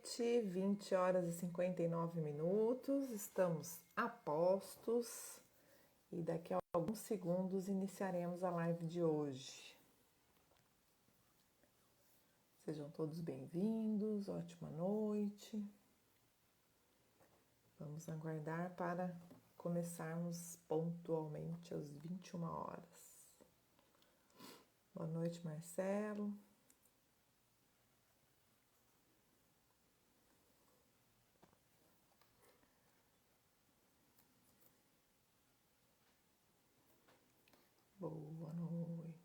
noite, 20 horas e 59 minutos, estamos a postos e daqui a alguns segundos iniciaremos a live de hoje. Sejam todos bem-vindos, ótima noite. Vamos aguardar para começarmos pontualmente às 21 horas. Boa noite, Marcelo. Boa noite.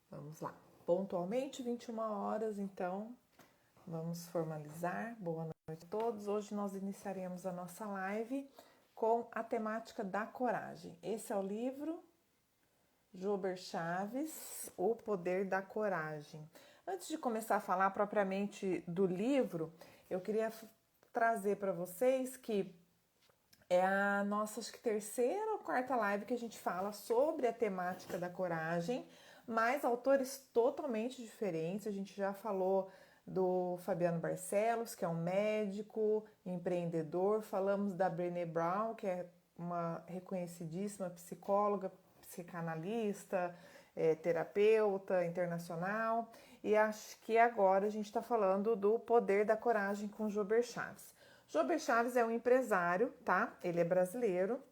Vamos lá. Pontualmente, 21 horas, então, vamos formalizar. Boa noite a todos. Hoje nós iniciaremos a nossa live com a temática da coragem. Esse é o livro Jober Chaves, O Poder da Coragem. Antes de começar a falar propriamente do livro, eu queria trazer para vocês que é a nossa, acho que terceira ou quarta live que a gente fala sobre a temática da coragem, mas autores totalmente diferentes. A gente já falou do Fabiano Barcelos, que é um médico, empreendedor. Falamos da Brené Brown, que é uma reconhecidíssima psicóloga, psicanalista, terapeuta internacional. E acho que agora a gente está falando do Poder da Coragem com Jober Chaves. Jober Chaves é um empresário, tá? Ele é brasileiro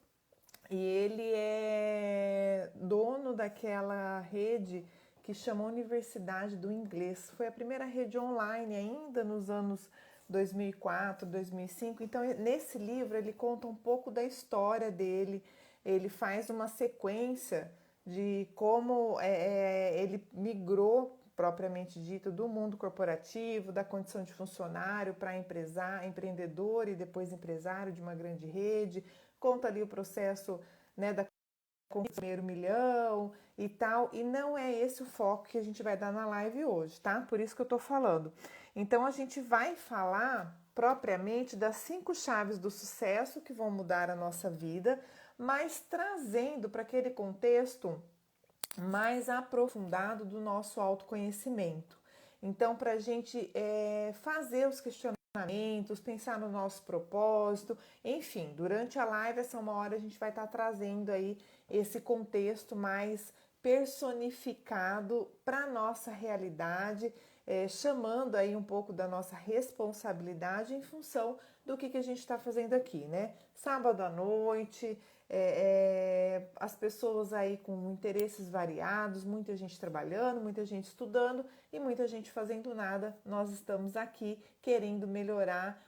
e ele é dono daquela rede que chama Universidade do Inglês. Foi a primeira rede online ainda nos anos 2004, 2005. Então, nesse livro, ele conta um pouco da história dele, ele faz uma sequência de como ele migrou propriamente dito, do mundo corporativo, da condição de funcionário para empreendedor e depois empresário de uma grande rede, conta ali o processo, né, da conquista do primeiro milhão e tal, e não é esse o foco que a gente vai dar na live hoje, tá? Por isso que eu tô falando. Então a gente vai falar propriamente das 5 chaves do sucesso que vão mudar a nossa vida, mas trazendo para aquele contexto mais aprofundado do nosso autoconhecimento. Então, para a gente fazer os questionamentos, pensar no nosso propósito, enfim, durante a live, essa 1 hora, a gente vai estar trazendo aí esse contexto mais personificado para a nossa realidade, chamando aí um pouco da nossa responsabilidade em função do que a gente está fazendo aqui, né? Sábado à noite, as pessoas aí com interesses variados, muita gente trabalhando, muita gente estudando e muita gente fazendo nada. Nós estamos aqui querendo melhorar,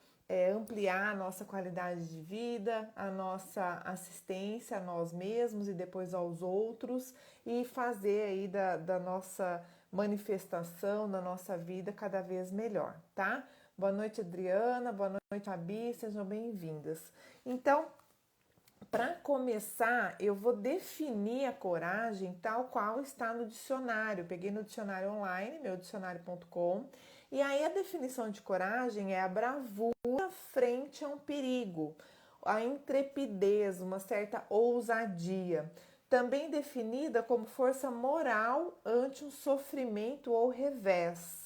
ampliar a nossa qualidade de vida, a nossa assistência a nós mesmos e depois aos outros e fazer aí da nossa manifestação, da nossa vida cada vez melhor, tá? Boa noite, Adriana, boa noite, Abi, sejam bem-vindas. Então, para começar, eu vou definir a coragem tal qual está no dicionário. Peguei no dicionário online, meudicionário.com, e aí a definição de coragem é a bravura frente a um perigo, a intrepidez, uma certa ousadia. Também definida como força moral ante um sofrimento ou revés.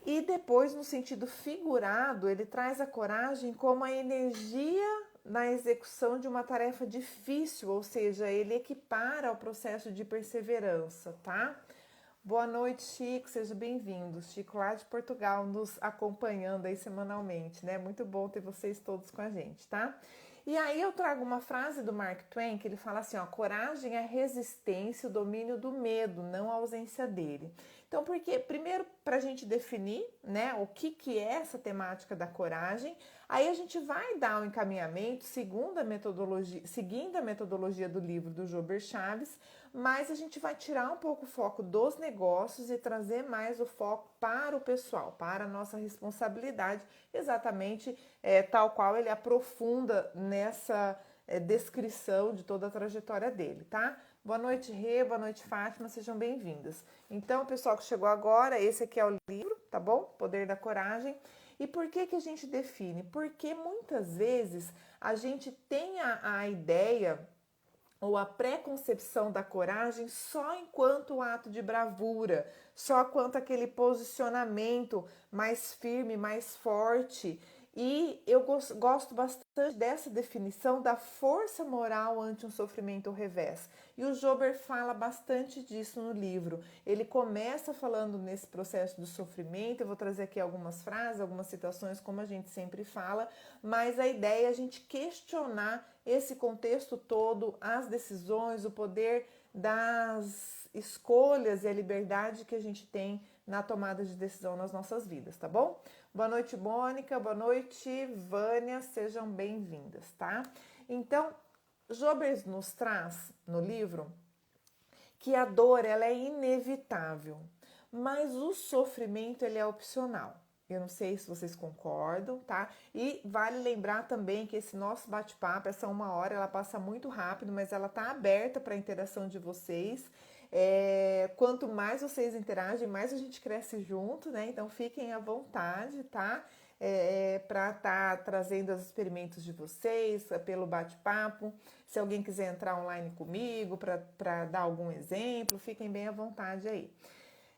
E depois, no sentido figurado, ele traz a coragem como a energia na execução de uma tarefa difícil, ou seja, ele equipara ao processo de perseverança, tá? Boa noite, Chico, seja bem-vindo. Chico lá de Portugal nos acompanhando aí semanalmente, né? Muito bom ter vocês todos com a gente, tá? E aí eu trago uma frase do Mark Twain que ele fala assim, ó, coragem é resistência, o domínio do medo, não a ausência dele. Então, porque primeiro para a gente definir, né, o que é essa temática da coragem, aí a gente vai dar um encaminhamento seguindo a metodologia do livro do Jober Chaves, mas a gente vai tirar um pouco o foco dos negócios e trazer mais o foco para o pessoal, para a nossa responsabilidade, exatamente tal qual ele aprofunda nessa descrição de toda a trajetória dele, tá? Boa noite, Rê, boa noite, Fátima, sejam bem-vindas. Então, pessoal que chegou agora, esse aqui é o livro, tá bom? Poder da Coragem. E por que a gente define? Porque muitas vezes a gente tem a ideia ou a preconcepção da coragem só enquanto ato de bravura, só quanto aquele posicionamento mais firme, mais forte. E eu gosto bastante dessa definição da força moral ante um sofrimento ou revés. E o Jober fala bastante disso no livro. Ele começa falando nesse processo do sofrimento, eu vou trazer aqui algumas frases, algumas citações, como a gente sempre fala, mas a ideia é a gente questionar esse contexto todo, as decisões, o poder das escolhas e a liberdade que a gente tem na tomada de decisão nas nossas vidas, tá bom? Boa noite, Mônica. Boa noite, Vânia. Sejam bem-vindas, tá? Então, Jober nos traz no livro que a dor ela é inevitável, mas o sofrimento ele é opcional. Eu não sei se vocês concordam, tá? E vale lembrar também que esse nosso bate-papo, essa 1 hora, ela passa muito rápido, mas ela tá aberta para a interação de vocês. Quanto mais vocês interagem, mais a gente cresce junto, né? Então fiquem à vontade, tá? Para estar trazendo os experimentos de vocês pelo bate-papo. Se alguém quiser entrar online comigo para dar algum exemplo, fiquem bem à vontade aí.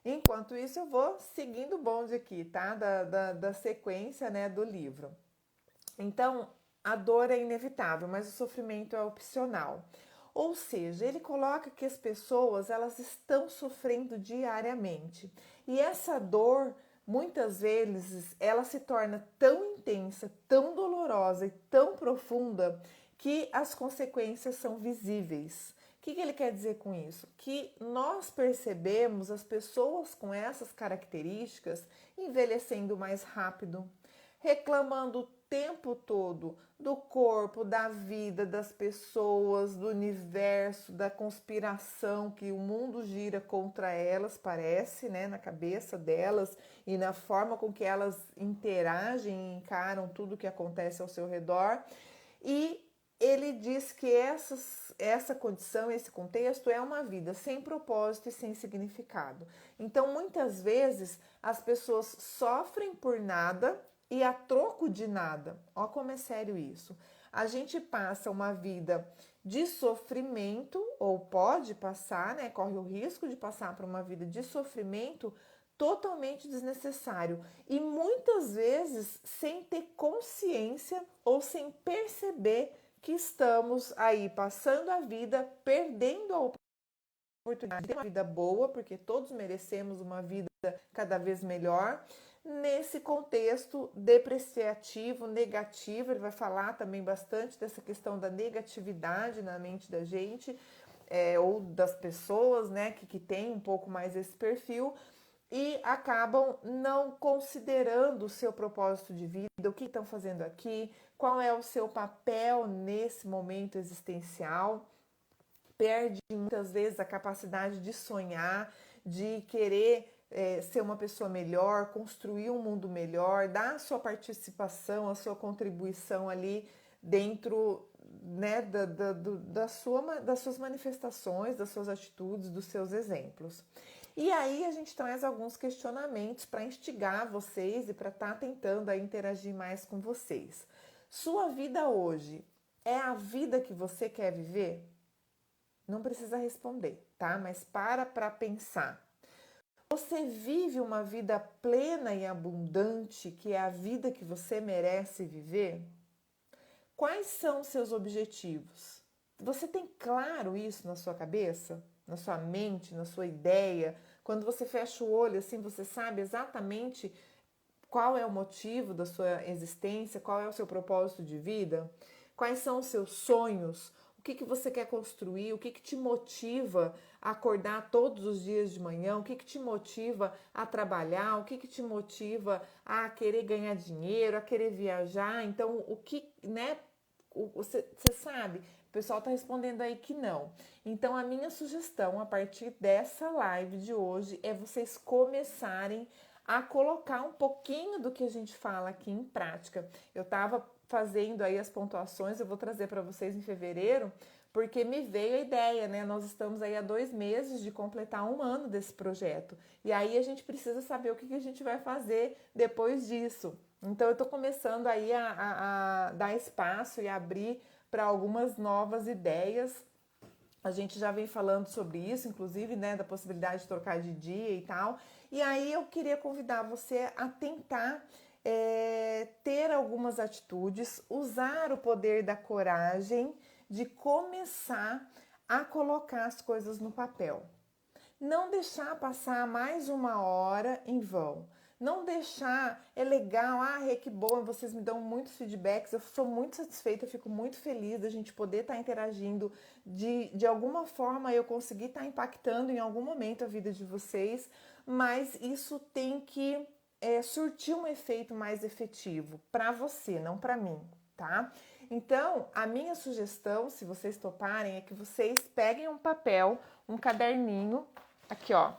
Enquanto isso, eu vou seguindo o bonde aqui, tá? Da sequência, né, do livro. Então, a dor é inevitável, mas o sofrimento é opcional. Ou seja, ele coloca que as pessoas elas estão sofrendo diariamente. E essa dor, muitas vezes, ela se torna tão intensa, tão dolorosa e tão profunda que as consequências são visíveis. O que ele quer dizer com isso? Que nós percebemos as pessoas com essas características envelhecendo mais rápido, reclamando o tempo todo do corpo, da vida, das pessoas, do universo, da conspiração que o mundo gira contra elas, parece, né, na cabeça delas e na forma com que elas interagem e encaram tudo que acontece ao seu redor. E ele diz que essa condição, esse contexto é uma vida sem propósito e sem significado. Então, muitas vezes, as pessoas sofrem por nada e a troco de nada. Ó como é sério isso. A gente passa uma vida de sofrimento, ou pode passar, né? Corre o risco de passar por uma vida de sofrimento totalmente desnecessário e muitas vezes sem ter consciência ou sem perceber que estamos aí passando a vida, perdendo a oportunidade de ter uma vida boa, porque todos merecemos uma vida cada vez melhor. Nesse contexto depreciativo, negativo, ele vai falar também bastante dessa questão da negatividade na mente da gente, ou das pessoas, né, que tem um pouco mais esse perfil, e acabam não considerando o seu propósito de vida, o que estão fazendo aqui, qual é o seu papel nesse momento existencial. Perde muitas vezes a capacidade de sonhar, de querer ser uma pessoa melhor, construir um mundo melhor, dar a sua participação, a sua contribuição ali dentro, né, das suas manifestações, das suas atitudes, dos seus exemplos. E aí a gente traz alguns questionamentos para instigar vocês e para estar tentando aí interagir mais com vocês. Sua vida hoje é a vida que você quer viver? Não precisa responder, tá? Mas para pensar. Você vive uma vida plena e abundante, que é a vida que você merece viver? Quais são os seus objetivos? Você tem claro isso na sua cabeça, na sua mente, na sua ideia? Quando você fecha o olho, assim, você sabe exatamente qual é o motivo da sua existência, qual é o seu propósito de vida? Quais são os seus sonhos? O que você quer construir? O que te motiva a acordar todos os dias de manhã? O que te motiva a trabalhar? O que te motiva a querer ganhar dinheiro, a querer viajar? Então, o que, né? Você sabe? O pessoal está respondendo aí que não. Então, a minha sugestão a partir dessa live de hoje é vocês começarem a colocar um pouquinho do que a gente fala aqui em prática. Eu estava fazendo aí as pontuações, eu vou trazer para vocês em fevereiro, porque me veio a ideia, né? Nós estamos aí há 2 meses de completar 1 ano desse projeto. E aí a gente precisa saber o que a gente vai fazer depois disso. Então eu estou começando aí a dar espaço e abrir para algumas novas ideias A gente já vem falando sobre isso, inclusive, né, da possibilidade de trocar de dia e tal. E aí eu queria convidar você a tentar ter algumas atitudes, usar o poder da coragem de começar a colocar as coisas no papel. Não deixar passar mais uma hora em vão. Não deixar, é legal, Rê, que bom, vocês me dão muitos feedbacks, eu sou muito satisfeita, eu fico muito feliz da gente poder estar interagindo, de alguma forma eu conseguir estar impactando em algum momento a vida de vocês, mas isso tem que surtir um efeito mais efetivo para você, não para mim, tá? Então, a minha sugestão, se vocês toparem, é que vocês peguem um papel, um caderninho, aqui ó,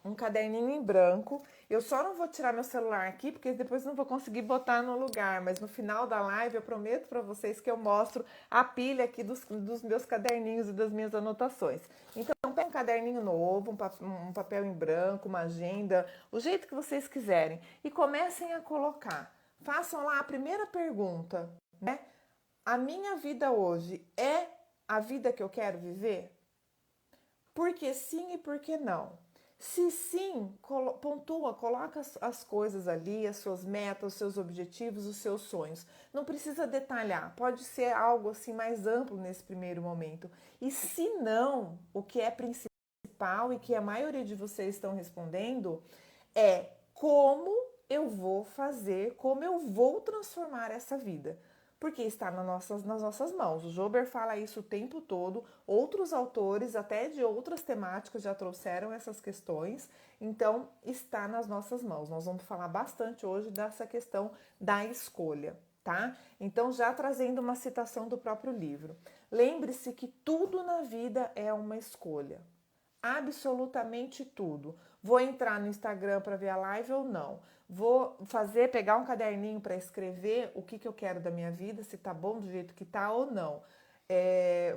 um caderninho em branco. Eu só não vou tirar meu celular aqui, porque depois não vou conseguir botar no lugar, mas no final da live eu prometo para vocês que eu mostro a pilha aqui dos meus caderninhos e das minhas anotações. Então, pega um caderninho novo, um papel em branco, uma agenda, o jeito que vocês quiserem, e comecem a colocar. Façam lá a primeira pergunta, né? A minha vida hoje é a vida que eu quero viver? Por que sim e por que não? Se sim, pontua, coloca as coisas ali, as suas metas, os seus objetivos, os seus sonhos. Não precisa detalhar, pode ser algo assim mais amplo nesse primeiro momento. E se não, o que é principal e que a maioria de vocês estão respondendo é como eu vou fazer, como eu vou transformar essa vida. Porque está nas nossas mãos. O Jober fala isso o tempo todo, outros autores, até de outras temáticas, já trouxeram essas questões, então está nas nossas mãos. Nós vamos falar bastante hoje dessa questão da escolha, tá? Então, já trazendo uma citação do próprio livro. Lembre-se que tudo na vida é uma escolha. Absolutamente tudo. Vou entrar no Instagram para ver a live ou não? Vou pegar um caderninho para escrever o que eu quero da minha vida, se tá bom do jeito que tá ou não.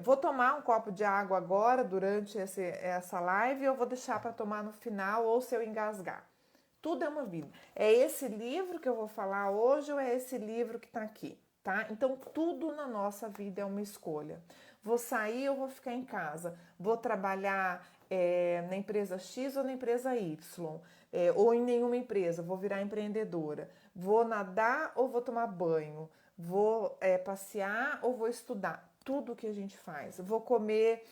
Vou tomar um copo de água agora durante essa live ou vou deixar para tomar no final ou se eu engasgar. Tudo é uma vida. É esse livro que eu vou falar hoje ou é esse livro que tá aqui, tá? Então tudo na nossa vida é uma escolha. Vou sair ou vou ficar em casa? Vou trabalhar na empresa X ou na empresa Y? Ou em nenhuma empresa? Vou virar empreendedora? Vou nadar ou vou tomar banho? Vou passear ou vou estudar? Tudo que a gente faz. Vou comer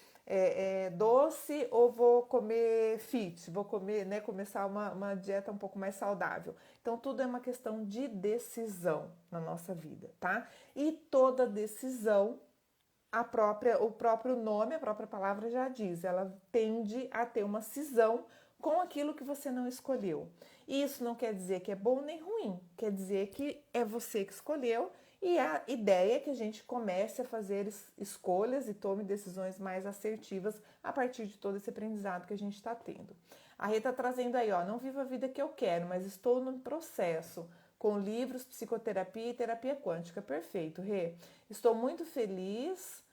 doce ou vou comer fit? Vou comer, né, começar uma dieta um pouco mais saudável. Então, tudo é uma questão de decisão na nossa vida, tá? E toda decisão o próprio nome, a própria palavra já diz, ela tende a ter uma cisão com aquilo que você não escolheu. E isso não quer dizer que é bom nem ruim, quer dizer que é você que escolheu e a ideia é que a gente comece a fazer escolhas e tome decisões mais assertivas a partir de todo esse aprendizado que a gente está tendo. A Rê está trazendo aí, ó, não vivo a vida que eu quero, mas estou no processo com livros, psicoterapia e terapia quântica. Perfeito, Rê. Estou muito feliz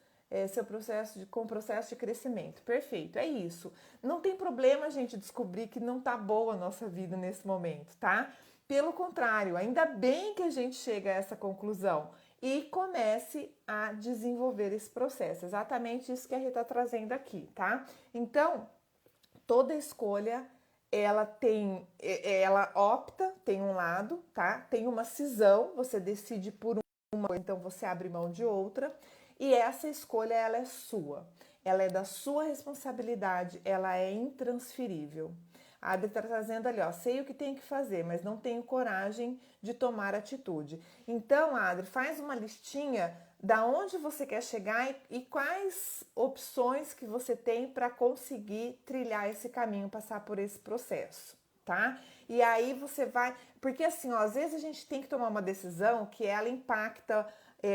com o processo de crescimento. Perfeito, é isso. Não tem problema a gente descobrir que não tá boa a nossa vida nesse momento, tá? Pelo contrário, ainda bem que a gente chega a essa conclusão e comece a desenvolver esse processo. Exatamente isso que a Rê está trazendo aqui, tá? Então, toda escolha ela opta, tem um lado, tá? Tem uma cisão, você decide por uma, então você abre mão de outra, e essa escolha ela é sua. Ela é da sua responsabilidade, ela é intransferível. A Adri está trazendo ali, ó, sei o que tenho que fazer, mas não tenho coragem de tomar atitude. Então, Adri, faz uma listinha da onde você quer chegar e quais opções que você tem para conseguir trilhar esse caminho, passar por esse processo, tá? E aí você vai, porque assim, ó, às vezes a gente tem que tomar uma decisão que ela impacta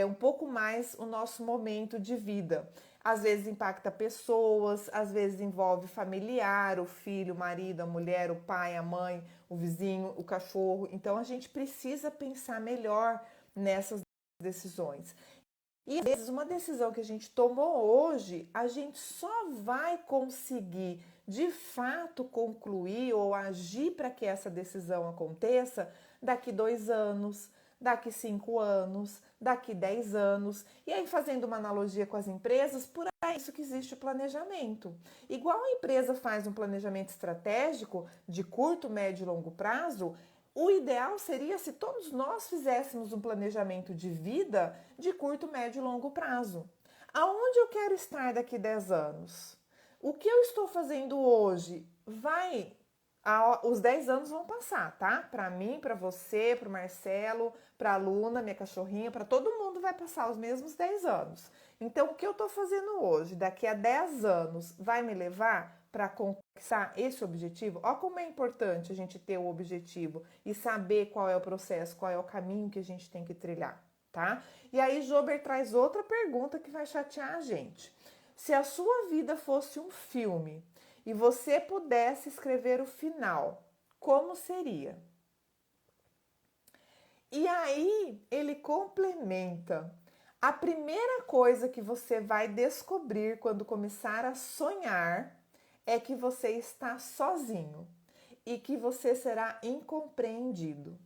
um pouco mais o nosso momento de vida. Às vezes impacta pessoas, às vezes envolve familiar, o filho, o marido, a mulher, o pai, a mãe, o vizinho, o cachorro. Então a gente precisa pensar melhor nessas decisões. E às vezes uma decisão que a gente tomou hoje, a gente só vai conseguir de fato concluir ou agir para que essa decisão aconteça daqui 2 anos, daqui 5 anos, daqui 10 anos. E aí, fazendo uma analogia com as empresas, por aí é isso que existe o planejamento. Igual a empresa faz um planejamento estratégico de curto, médio e longo prazo, o ideal seria se todos nós fizéssemos um planejamento de vida de curto, médio e longo prazo. Aonde eu quero estar daqui 10 anos? O que eu estou fazendo hoje os 10 anos vão passar, tá? Para mim, para você, para o Marcelo, para a Luna, minha cachorrinha, para todo mundo vai passar os mesmos 10 anos. Então, o que eu estou fazendo hoje, daqui a 10 anos, vai me levar para conquistar esse objetivo? Olha como é importante a gente ter o objetivo e saber qual é o processo, qual é o caminho que a gente tem que trilhar, tá? E aí, Jober traz outra pergunta que vai chatear a gente. Se a sua vida fosse um filme e você pudesse escrever o final, como seria? E aí ele complementa. A primeira coisa que você vai descobrir quando começar a sonhar é que você está sozinho e que você será incompreendido.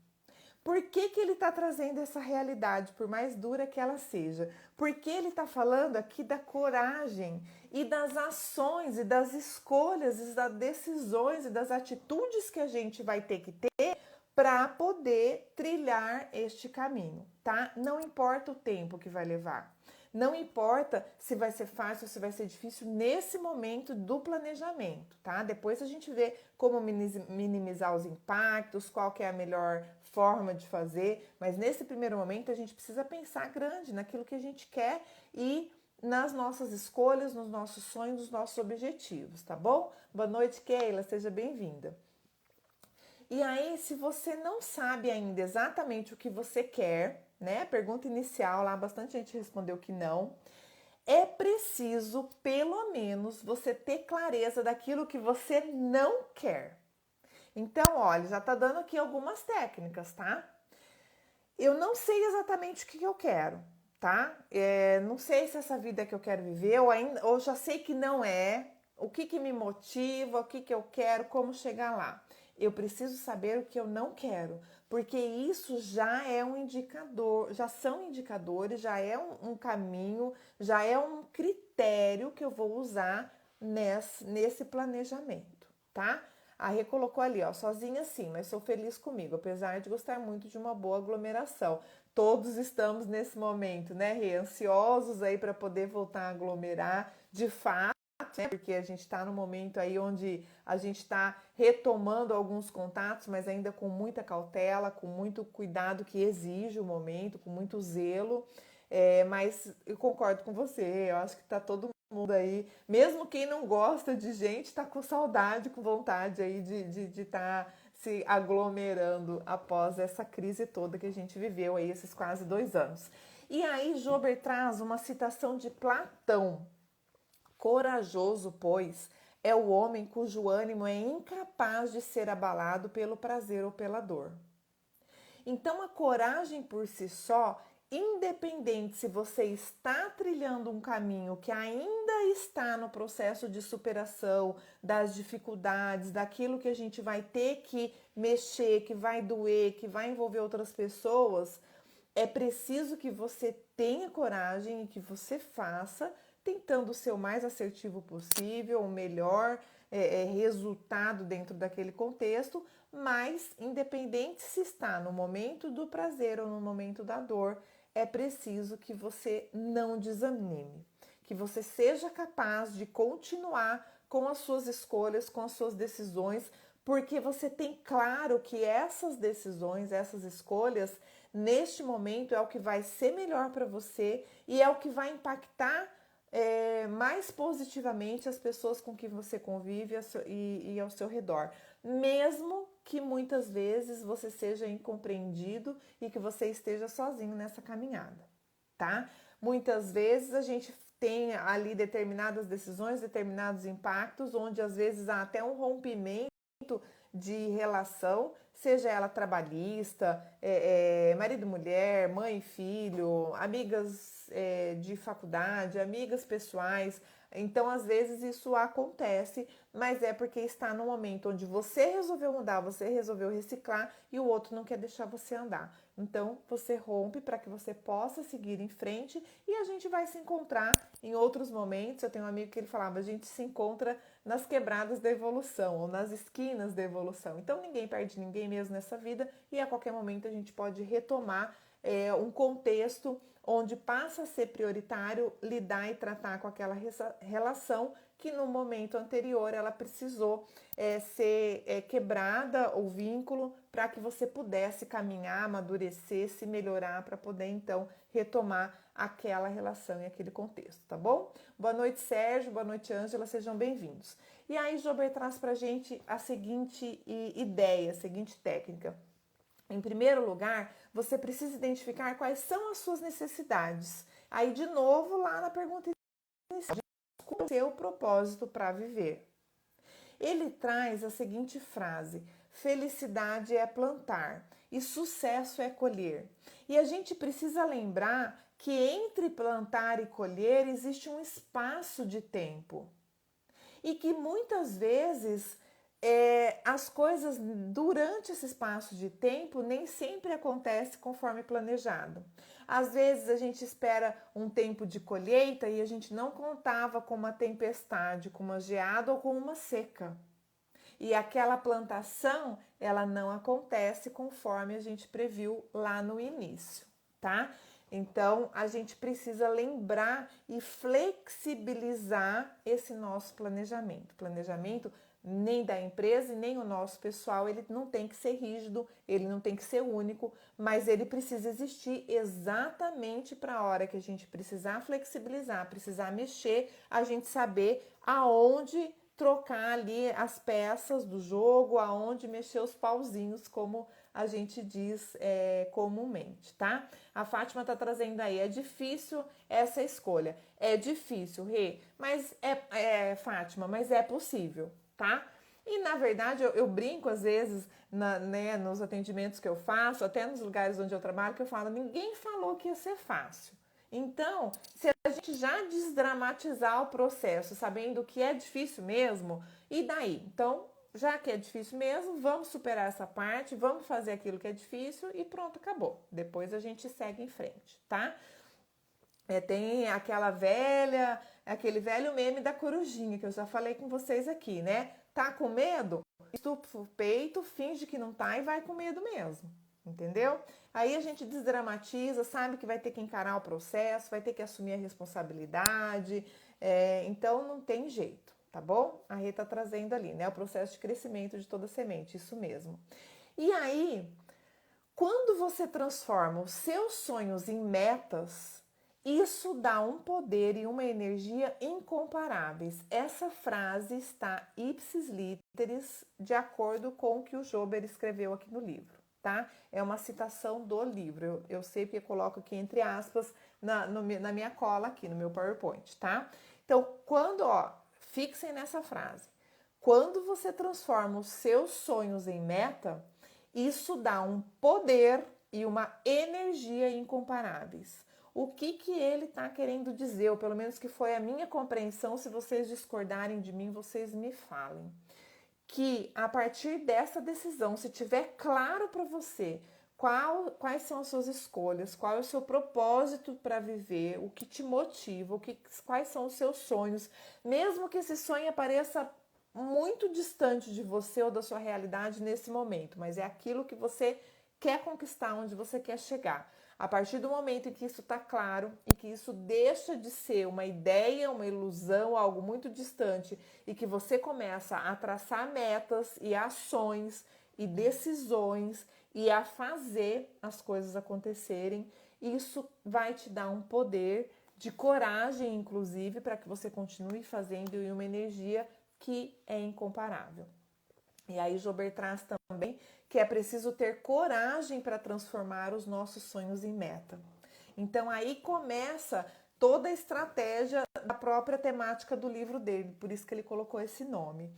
Por que ele está trazendo essa realidade, por mais dura que ela seja? Porque ele está falando aqui da coragem e das ações e das escolhas e das decisões e das atitudes que a gente vai ter que ter para poder trilhar este caminho, tá? Não importa o tempo que vai levar. Não importa se vai ser fácil ou se vai ser difícil nesse momento do planejamento, tá? Depois a gente vê como minimizar os impactos, qual que é a melhor forma de fazer, mas nesse primeiro momento a gente precisa pensar grande naquilo que a gente quer e nas nossas escolhas, nos nossos sonhos, nos nossos objetivos, tá bom? Boa noite, Keila, seja bem-vinda. E aí, se você não sabe ainda exatamente o que você quer, né? Pergunta inicial lá, bastante gente respondeu que não. É preciso, pelo menos, você ter clareza daquilo que você não quer. Então, olha, já tá dando aqui algumas técnicas, tá? Eu não sei exatamente o que eu quero, tá? Não sei se essa vida é que eu quero viver, ou já sei que não é, o que me motiva, o que eu quero, como chegar lá. Eu preciso saber o que eu não quero, porque isso já é um indicador, já são indicadores, já é um caminho, já é um critério que eu vou usar nesse planejamento, tá? A Rê colocou ali, ó, sozinha sim, mas sou feliz comigo, apesar de gostar muito de uma boa aglomeração. Todos estamos nesse momento, né, Rê? Ansiosos aí para poder voltar a aglomerar, de fato, né? Porque a gente está no momento aí onde a gente está retomando alguns contatos, mas ainda com muita cautela, com muito cuidado que exige o momento, com muito zelo. Mas eu concordo com você, eu acho que está todo mundo aí, mesmo quem não gosta de gente, tá com saudade, com vontade aí de estar se aglomerando após essa crise toda que a gente viveu aí, esses quase 2 anos. E aí Jober traz uma citação de Platão. Corajoso, pois, é o homem cujo ânimo é incapaz de ser abalado pelo prazer ou pela dor. Então a coragem por si só, independente se você está trilhando um caminho que ainda está no processo de superação das dificuldades, daquilo que a gente vai ter que mexer, que vai doer, que vai envolver outras pessoas, é preciso que você tenha coragem e que você faça, tentando ser o mais assertivo possível, o melhor resultado dentro daquele contexto, mas independente se está no momento do prazer ou no momento da dor, é preciso que você não desanime, que você seja capaz de continuar com as suas escolhas, com as suas decisões, porque você tem claro que essas decisões, essas escolhas, neste momento é o que vai ser melhor para você e é o que vai impactar mais positivamente as pessoas com que você convive e ao seu redor, mesmo que muitas vezes você seja incompreendido e que você esteja sozinho nessa caminhada, tá? Muitas vezes a gente tem ali determinadas decisões, determinados impactos, onde às vezes há até um rompimento de relação, seja ela trabalhista, marido, mulher, mãe, filho, amigas de faculdade, amigas pessoais. Então, às vezes, isso acontece, mas é porque está no momento onde você resolveu mudar, você resolveu reciclar e o outro não quer deixar você andar. Então, você rompe para que você possa seguir em frente e a gente vai se encontrar em outros momentos. Eu tenho um amigo que ele falava, a gente se encontra nas quebradas da evolução ou nas esquinas da evolução. Então, ninguém perde ninguém mesmo nessa vida e a qualquer momento a gente pode retomar um contexto onde passa a ser prioritário lidar e tratar com aquela relação que no momento anterior ela precisou ser quebrada, o vínculo, para que você pudesse caminhar, amadurecer, se melhorar, para poder então retomar aquela relação e aquele contexto, tá bom? Boa noite, Sérgio, boa noite, Ângela, sejam bem-vindos. E aí, Jober traz pra gente a seguinte ideia, a seguinte técnica. Em primeiro lugar, você precisa identificar quais são as suas necessidades. Aí, de novo, lá na pergunta inicial, qual é o seu propósito para viver? Ele traz a seguinte frase: felicidade é plantar e sucesso é colher. E a gente precisa lembrar que entre plantar e colher existe um espaço de tempo. E que muitas vezes as coisas durante esse espaço de tempo nem sempre acontece conforme planejado. Às vezes a gente espera um tempo de colheita e a gente não contava com uma tempestade, com uma geada ou com uma seca. E aquela plantação, ela não acontece conforme a gente previu lá no início, tá? Então, a gente precisa lembrar e flexibilizar esse nosso planejamento. Planejamento nem da empresa e nem o nosso pessoal, ele não tem que ser rígido, ele não tem que ser único, mas ele precisa existir exatamente para a hora que a gente precisar flexibilizar, precisar mexer, a gente saber aonde trocar ali as peças do jogo, aonde mexer os pauzinhos, como a gente diz comumente, tá? A Fátima tá trazendo aí, é difícil essa escolha. É difícil, Rê, mas Fátima, mas é possível, tá? E na verdade eu brinco às vezes nos atendimentos que eu faço, até nos lugares onde eu trabalho, que eu falo, ninguém falou que ia ser fácil. Então, se a gente já desdramatizar o processo, sabendo que é difícil mesmo, e daí? Então, já que é difícil mesmo, vamos superar essa parte, vamos fazer aquilo que é difícil e pronto, acabou. Depois a gente segue em frente, tá? Tem aquele velho meme da corujinha, que eu já falei com vocês aqui, né? Tá com medo? Estufa o peito, finge que não tá e vai com medo mesmo. Entendeu? Aí a gente desdramatiza, sabe que vai ter que encarar o processo, vai ter que assumir a responsabilidade, então não tem jeito, tá bom? A Rê tá trazendo ali, né? O processo de crescimento de toda semente, isso mesmo. E aí, quando você transforma os seus sonhos em metas, isso dá um poder e uma energia incomparáveis. Essa frase está ipsis literis, de acordo com o que o Jober escreveu aqui no livro. Tá? É uma citação do livro. Eu sei porque coloco aqui entre aspas na minha cola aqui, no meu PowerPoint, tá? Então, fixem nessa frase. Quando você transforma os seus sonhos em meta, isso dá um poder e uma energia incomparáveis. O que ele está querendo dizer, ou pelo menos que foi a minha compreensão, se vocês discordarem de mim, vocês me falem. Que a partir dessa decisão, se tiver claro para você quais são as suas escolhas, qual é o seu propósito para viver, o que te motiva, quais são os seus sonhos, mesmo que esse sonho apareça muito distante de você ou da sua realidade nesse momento, mas é aquilo que você quer conquistar, onde você quer chegar. A partir do momento em que isso está claro e que isso deixa de ser uma ideia, uma ilusão, algo muito distante e que você começa a traçar metas e ações e decisões e a fazer as coisas acontecerem, isso vai te dar um poder de coragem, inclusive, para que você continue fazendo e uma energia que é incomparável. E aí Jober traz também que é preciso ter coragem para transformar os nossos sonhos em meta. Então aí começa toda a estratégia da própria temática do livro dele, por isso que ele colocou esse nome.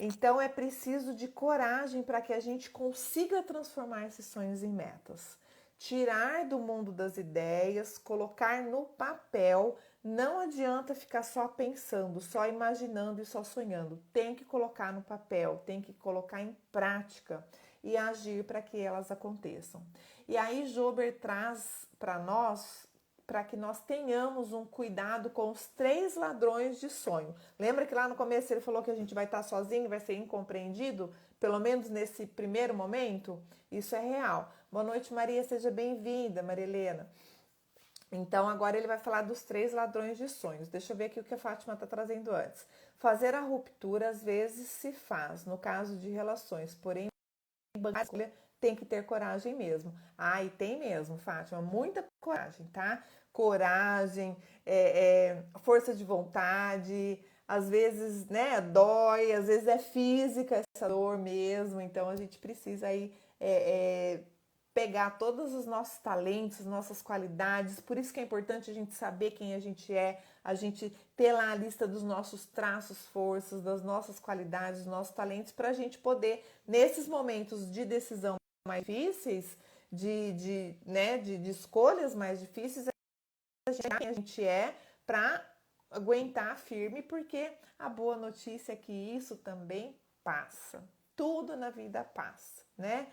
Então é preciso de coragem para que a gente consiga transformar esses sonhos em metas. Tirar do mundo das ideias, colocar no papel, Não adianta ficar só pensando, só imaginando e só sonhando. Tem que colocar no papel, tem que colocar em prática e agir para que elas aconteçam. E aí Jober traz para nós, para que nós tenhamos um cuidado com os 3 ladrões de sonho. Lembra que lá no começo ele falou que a gente vai estar sozinho, vai ser incompreendido? Pelo menos nesse primeiro momento? Isso é real. Boa noite, Maria, seja bem-vinda, Maria Helena. Então, agora ele vai falar dos 3 ladrões de sonhos. Deixa eu ver aqui o que a Fátima está trazendo antes. Fazer a ruptura às vezes se faz, no caso de relações, porém, a escolha tem que ter coragem mesmo. Ah, e tem mesmo, Fátima, muita coragem, tá? Coragem, força de vontade, às vezes, né, dói, às vezes é física essa dor mesmo, então a gente precisa aí pegar todos os nossos talentos, nossas qualidades, por isso que é importante a gente saber quem a gente ter lá a lista dos nossos traços, forças, das nossas qualidades, dos nossos talentos, para a gente poder, nesses momentos de decisão mais difíceis, de escolhas mais difíceis, a gente para aguentar firme, porque a boa notícia é que isso também passa. Tudo na vida passa, né?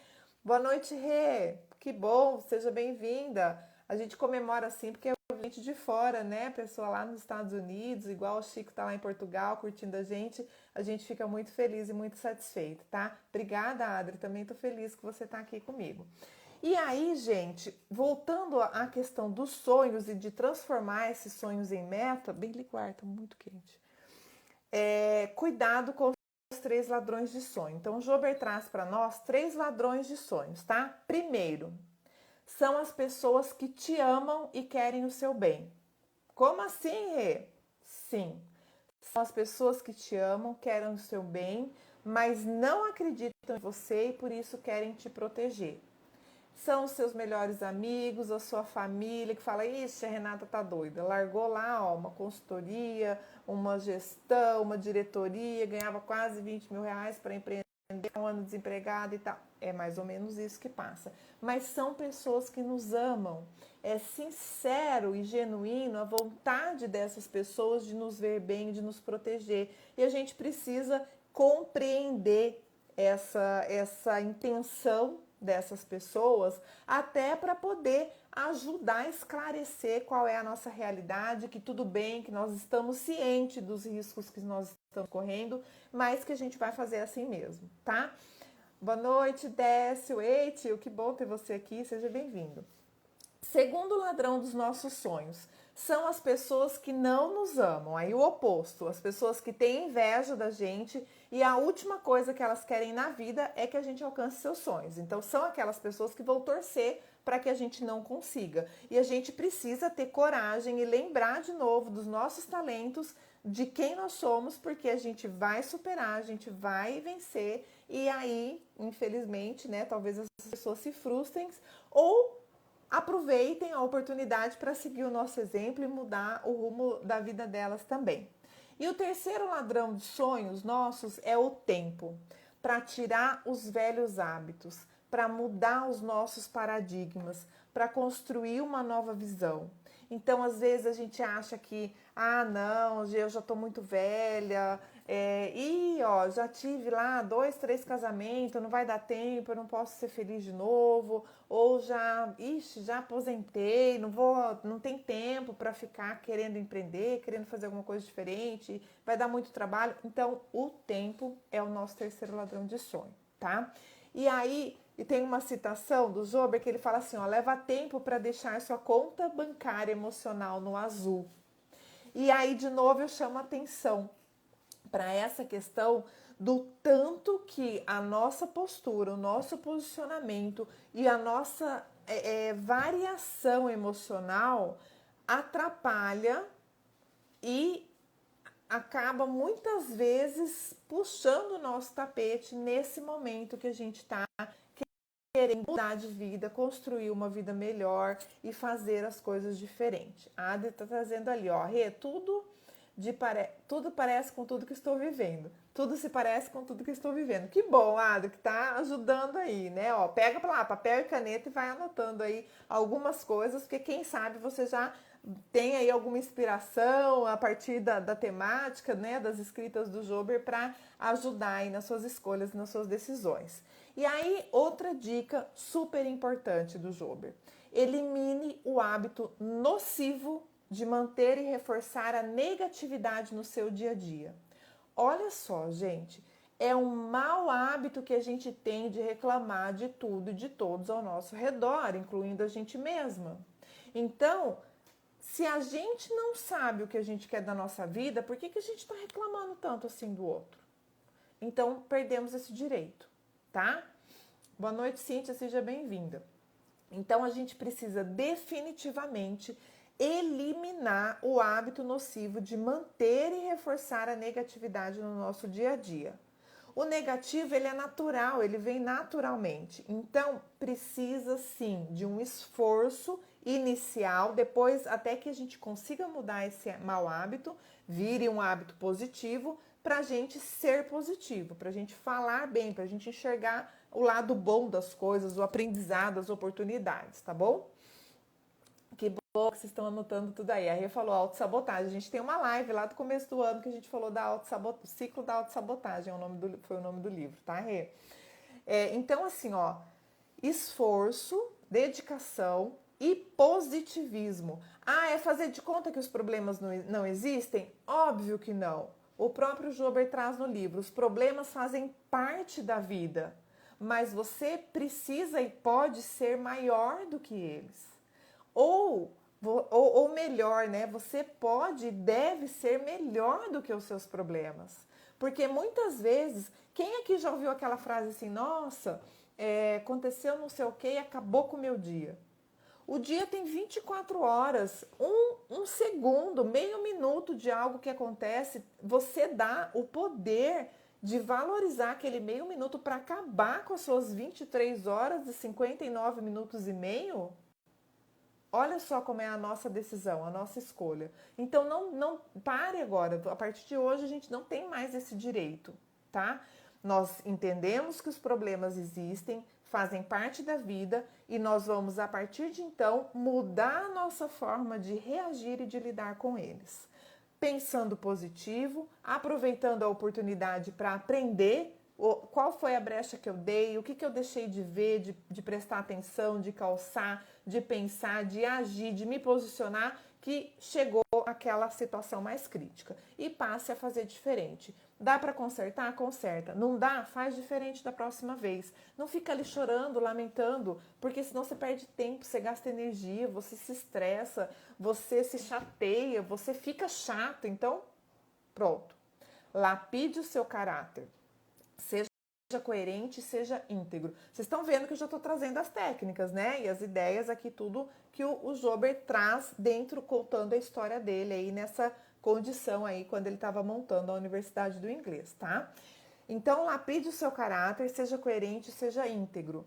Boa noite, Rê. Que bom, seja bem-vinda. A gente comemora assim porque é gente de fora, né? Pessoa lá nos Estados Unidos, igual o Chico tá lá em Portugal curtindo a gente fica muito feliz e muito satisfeito, tá? Obrigada, Adri, também tô feliz que você tá aqui comigo. E aí, gente, voltando à questão dos sonhos e de transformar esses sonhos em meta, bem ligado, tá muito quente. Cuidado com os 3 ladrões de sonho. Então, o Jober traz para nós 3 ladrões de sonhos, tá? Primeiro, são as pessoas que te amam e querem o seu bem. Como assim, Rê? Sim, são as pessoas que te amam, querem o seu bem, mas não acreditam em você e por isso querem te proteger. São os seus melhores amigos, a sua família, que fala, ixi, a Renata tá doida. Largou lá, ó, uma consultoria, uma gestão, uma diretoria, ganhava quase 20 mil reais para empreender, um ano desempregado e tal. É mais ou menos isso que passa. Mas são pessoas que nos amam. É sincero e genuíno a vontade dessas pessoas de nos ver bem, de nos proteger. E a gente precisa compreender essa intenção dessas pessoas, até para poder ajudar a esclarecer qual é a nossa realidade, que tudo bem, que nós estamos cientes dos riscos que nós estamos correndo, mas que a gente vai fazer assim mesmo, tá? Boa noite, Décio. Ei, tio, que bom ter você aqui, seja bem-vindo. Segundo ladrão dos nossos sonhos, são as pessoas que não nos amam, aí o oposto, as pessoas que têm inveja da gente e a última coisa que elas querem na vida é que a gente alcance seus sonhos. Então são aquelas pessoas que vão torcer para que a gente não consiga. E a gente precisa ter coragem e lembrar de novo dos nossos talentos, de quem nós somos, porque a gente vai superar, a gente vai vencer e aí, infelizmente, né, talvez as pessoas se frustrem ou aproveitem a oportunidade para seguir o nosso exemplo e mudar o rumo da vida delas também. E o terceiro ladrão de sonhos nossos é o tempo, para tirar os velhos hábitos, para mudar os nossos paradigmas, para construir uma nova visão. Então, às vezes a gente acha que, não, eu já estou muito velha, já tive lá 2, 3 casamentos, não vai dar tempo, eu não posso ser feliz de novo, ou já aposentei, não tem tempo para ficar querendo empreender, querendo fazer alguma coisa diferente, vai dar muito trabalho. Então, o tempo é o nosso terceiro ladrão de sonho, tá? E aí, tem uma citação do Jober que ele fala assim, ó, leva tempo para deixar sua conta bancária emocional no azul. E aí, de novo, eu chamo a atenção para essa questão do tanto que a nossa postura, o nosso posicionamento e a nossa variação emocional atrapalha e acaba muitas vezes puxando o nosso tapete nesse momento que a gente está querendo mudar de vida, construir uma vida melhor e fazer as coisas diferentes. A Adri está trazendo ali, ó, Rê, tudo parece com tudo que estou vivendo. Tudo se parece com tudo que estou vivendo. Que bom, Adri, que tá ajudando aí, né? Ó, pega lá papel e caneta e vai anotando aí algumas coisas, porque quem sabe você já tem aí alguma inspiração a partir da temática, né, das escritas do Jober para ajudar aí nas suas escolhas, nas suas decisões. E aí, outra dica super importante do Jober: elimine o hábito nocivo de manter e reforçar a negatividade no seu dia a dia. Olha só, gente, é um mau hábito que a gente tem de reclamar de tudo e de todos ao nosso redor, incluindo a gente mesma. Então, se a gente não sabe o que a gente quer da nossa vida, por que a gente está reclamando tanto assim do outro? Então, perdemos esse direito, tá? Boa noite, Cíntia, seja bem-vinda. Então, a gente precisa definitivamente eliminar o hábito nocivo de manter e reforçar a negatividade no nosso dia a dia. O negativo, ele é natural, ele vem naturalmente. Então, precisa sim de um esforço inicial, depois até que a gente consiga mudar esse mau hábito, vire um hábito positivo, para a gente ser positivo, para a gente falar bem, para a gente enxergar o lado bom das coisas, o aprendizado, as oportunidades, tá bom? Que bom que vocês estão anotando tudo aí. A Rê falou autossabotagem. A gente tem uma live lá do começo do ano que a gente falou da ciclo da autossabotagem, foi o nome do livro, tá, Rê? Então, assim, ó, esforço, dedicação e positivismo. Ah, é fazer de conta que os problemas não existem? Óbvio que não. O próprio Jober traz no livro, os problemas fazem parte da vida, mas você precisa e pode ser maior do que eles. Ou melhor, né? Você pode e deve ser melhor do que os seus problemas. Porque muitas vezes, quem aqui já ouviu aquela frase assim, nossa, aconteceu não sei o que e acabou com o meu dia? O dia tem 24 horas, um segundo, meio minuto de algo que acontece, você dá o poder de valorizar aquele meio minuto para acabar com as suas 23 horas e 59 minutos e meio? Olha só como é a nossa decisão, a nossa escolha. Então não pare agora. A partir de hoje a gente não tem mais esse direito, tá? Nós entendemos que os problemas existem, fazem parte da vida e nós vamos, a partir de então, mudar a nossa forma de reagir e de lidar com eles. Pensando positivo, aproveitando a oportunidade para aprender qual foi a brecha que eu dei, o que eu deixei de ver, de prestar atenção, de calçar, de pensar, de agir, de me posicionar, que chegou àquela situação mais crítica. E passe a fazer diferente. Dá para consertar? Conserta. Não dá? Faz diferente da próxima vez. Não fica ali chorando, lamentando, porque senão você perde tempo, você gasta energia, você se estressa, você se chateia, você fica chato. Então, pronto. Lapide o seu caráter. Seja coerente, seja íntegro. Vocês estão vendo que eu já estou trazendo as técnicas, né? E as ideias aqui, tudo que o Jober traz dentro, contando a história dele aí nessa condição aí, quando ele estava montando a Universidade do Inglês, tá? Então, lapide o seu caráter, seja coerente, seja íntegro.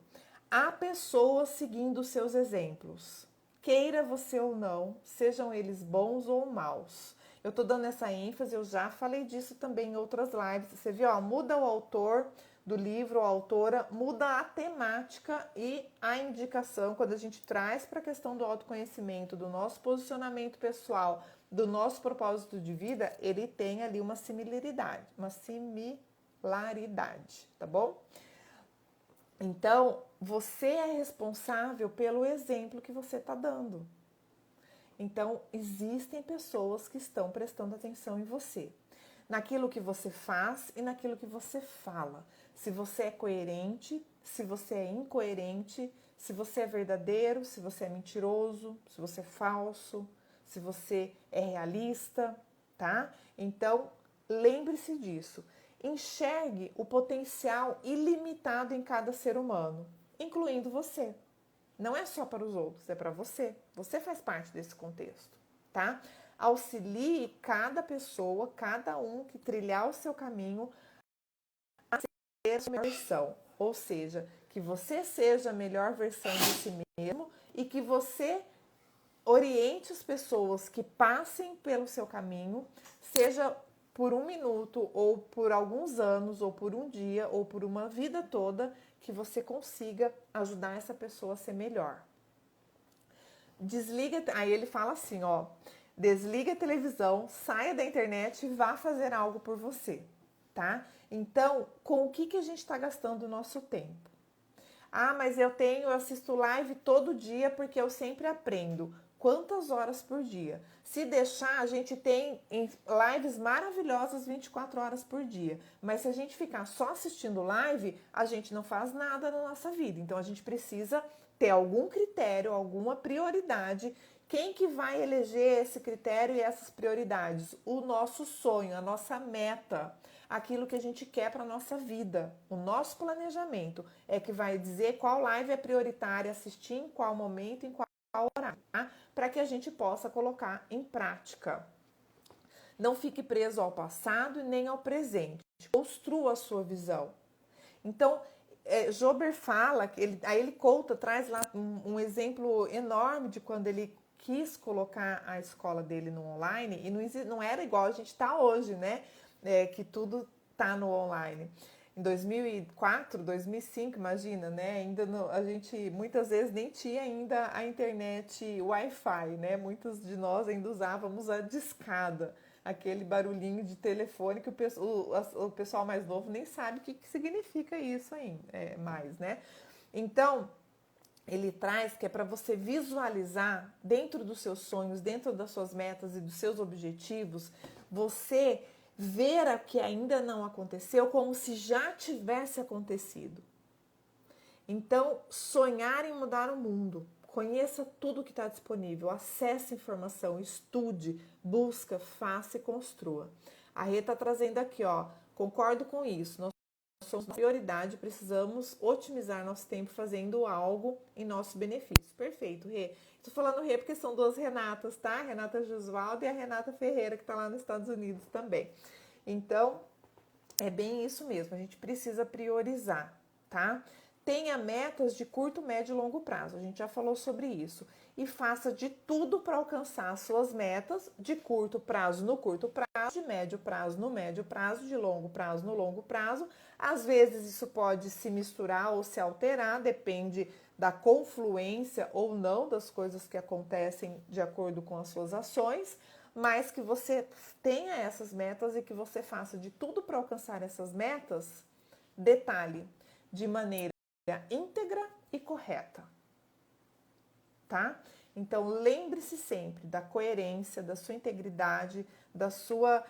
Há pessoas seguindo os seus exemplos. Queira você ou não, sejam eles bons ou maus. Eu tô dando essa ênfase, eu já falei disso também em outras lives. Você viu, ó, muda o autor do livro, a autora, muda a temática e a indicação quando a gente traz para a questão do autoconhecimento, do nosso posicionamento pessoal, do nosso propósito de vida, ele tem ali uma similaridade, tá bom? Então, você é responsável pelo exemplo que você está dando. Então, existem pessoas que estão prestando atenção em você, naquilo que você faz e naquilo que você fala. Se você é coerente, se você é incoerente, se você é verdadeiro, se você é mentiroso, se você é falso, se você é realista, tá? Então, lembre-se disso. Enxergue o potencial ilimitado em cada ser humano, incluindo você. Não é só para os outros, é para você. Você faz parte desse contexto, tá? Auxilie cada pessoa, cada um que trilhar o seu caminho a ser a sua melhor versão. Ou seja, que você seja a melhor versão de si mesmo e que você oriente as pessoas que passem pelo seu caminho, seja por um minuto, ou por alguns anos, ou por um dia, ou por uma vida toda, que você consiga ajudar essa pessoa a ser melhor. desliga, aí ele fala assim, ó, desliga a televisão, saia da internet e vá fazer algo por você, tá? Então, com o que a gente está gastando o nosso tempo? Ah, mas eu assisto live todo dia porque eu sempre aprendo. Quantas horas por dia? Se deixar, a gente tem lives maravilhosas 24 horas por dia. Mas se a gente ficar só assistindo live, a gente não faz nada na nossa vida. Então a gente precisa ter algum critério, alguma prioridade. Quem que vai eleger esse critério e essas prioridades? O nosso sonho, a nossa meta, aquilo que a gente quer para a nossa vida. O nosso planejamento é que vai dizer qual live é prioritária assistir, em qual momento, em qual horário, tá? Para que a gente possa colocar em prática. Não fique preso ao passado e nem ao presente. Construa a sua visão. Então, Jober fala, aí ele conta, traz lá um exemplo enorme de quando ele quis colocar a escola dele no online e não era igual a gente está hoje, né? Que tudo tá no online. Em 2004, 2005, imagina, né? A gente muitas vezes nem tinha ainda a internet Wi-Fi, né? Muitos de nós ainda usávamos a discada, aquele barulhinho de telefone que o pessoal mais novo nem sabe o que significa isso aí, mais, né? Então, ele traz que é para você visualizar dentro dos seus sonhos, dentro das suas metas e dos seus objetivos, você ver o que ainda não aconteceu como se já tivesse acontecido. Então, sonhar em mudar o mundo. Conheça tudo que está disponível, acesse informação, estude, busca, faça e construa. A Rê está trazendo aqui, ó, concordo com isso. Nós somos prioridade, precisamos otimizar nosso tempo fazendo algo em nosso benefício. Perfeito, Rê. Estou falando Rê porque são duas Renatas, tá? A Renata Jusvaldo e a Renata Ferreira, que está lá nos Estados Unidos também. Então, é bem isso mesmo, a gente precisa priorizar, tá? Tenha metas de curto, médio e longo prazo, a gente já falou sobre isso. E faça de tudo para alcançar as suas metas de curto prazo no curto prazo, de médio prazo no médio prazo, de longo prazo no longo prazo. Às vezes isso pode se misturar ou se alterar, depende da confluência ou não das coisas que acontecem de acordo com as suas ações, mas que você tenha essas metas e que você faça de tudo para alcançar essas metas, detalhe, de maneira íntegra e correta, tá? Então, lembre-se sempre da coerência, da sua integridade, da sua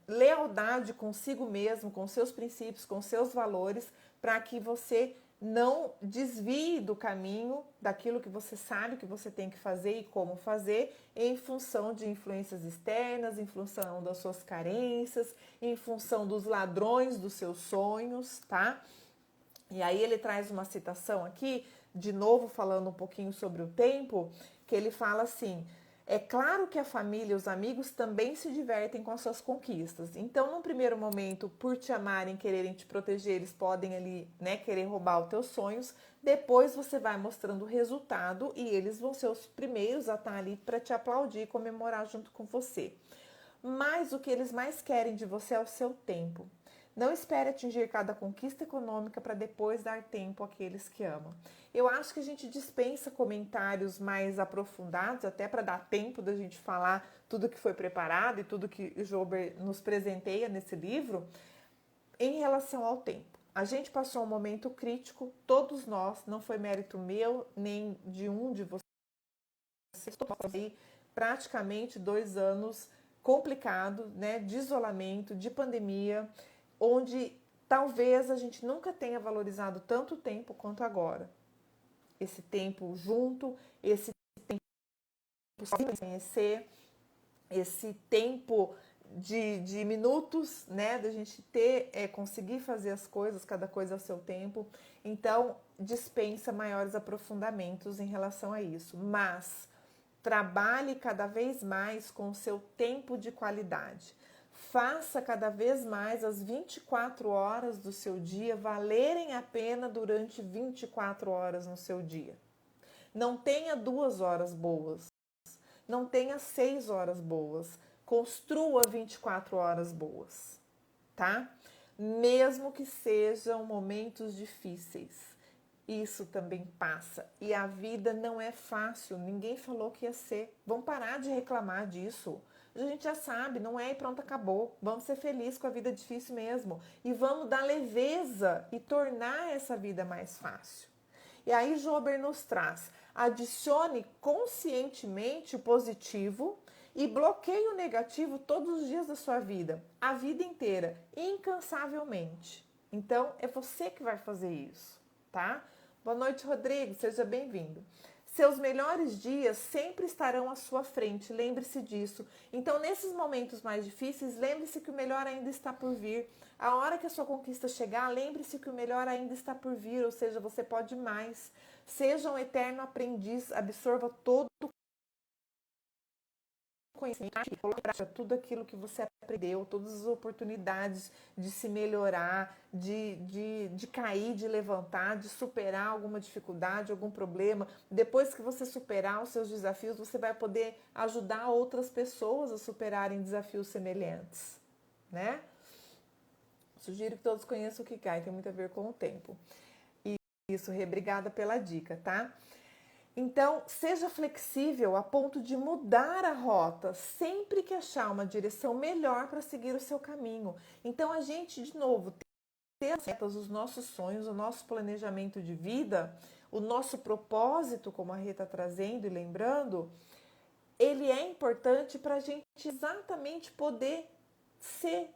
lealdade consigo mesmo, com seus princípios, com seus valores, para que você não desvie do caminho daquilo que você sabe que você tem que fazer e como fazer em função de influências externas, em função das suas carências, em função dos ladrões dos seus sonhos, tá? E aí ele traz uma citação aqui, de novo falando um pouquinho sobre o tempo, que ele fala assim: é claro que a família e os amigos também se divertem com as suas conquistas. Então, num primeiro momento, por te amarem, quererem te proteger, eles podem ali, né, querer roubar os teus sonhos. Depois você vai mostrando o resultado e eles vão ser os primeiros a estar ali para te aplaudir e comemorar junto com você. Mas o que eles mais querem de você é o seu tempo. Não espere atingir cada conquista econômica para depois dar tempo àqueles que amam. Eu acho que a gente dispensa comentários mais aprofundados, até para dar tempo da gente falar tudo que foi preparado e tudo que o Jober nos presenteia nesse livro, em relação ao tempo. A gente passou um momento crítico, todos nós, não foi mérito meu, nem de um de vocês, aí praticamente 2 anos complicado, né, de isolamento, de pandemia, onde talvez a gente nunca tenha valorizado tanto tempo quanto agora. Esse tempo junto, esse tempo sem conhecer, esse tempo de minutos, né, da gente ter, conseguir fazer as coisas, cada coisa ao seu tempo. Então, dispensa maiores aprofundamentos em relação a isso. Mas trabalhe cada vez mais com o seu tempo de qualidade. Faça cada vez mais as 24 horas do seu dia valerem a pena durante 24 horas no seu dia. Não tenha 2 horas boas, não tenha 6 horas boas. Construa 24 horas boas, tá? Mesmo que sejam momentos difíceis. isso também passa. E a vida não é fácil, ninguém falou que ia ser. Vamos parar de reclamar disso. A gente já sabe, não é e pronto, acabou. Vamos ser felizes com a vida difícil mesmo. E vamos dar leveza e tornar essa vida mais fácil. E aí Jober nos traz, adicione conscientemente o positivo e bloqueie o negativo todos os dias da sua vida, a vida inteira, incansavelmente. Então, é você que vai fazer isso, tá? Boa noite, Rodrigo, seja bem-vindo. Seus melhores dias sempre estarão à sua frente, lembre-se disso. Então, nesses momentos mais difíceis, lembre-se que o melhor ainda está por vir. A hora que a sua conquista chegar, lembre-se que o melhor ainda está por vir, ou seja, você pode mais. Seja um eterno aprendiz, absorva todo o conhecimento, coloque para tudo aquilo que você aprendeu, todas as oportunidades de se melhorar, de cair, de levantar, de superar alguma dificuldade, algum problema. Depois que você superar os seus desafios, você vai poder ajudar outras pessoas a superarem desafios semelhantes, né? Sugiro que todos conheçam o Ikigai, tem muito a ver com o tempo. E isso, Rê, obrigada pela dica, tá? Então, seja flexível a ponto de mudar a rota sempre que achar uma direção melhor para seguir o seu caminho. Então, a gente, de novo, ter as metas, os nossos sonhos, o nosso planejamento de vida, o nosso propósito, como a Rê está trazendo e lembrando, ele é importante para a gente exatamente poder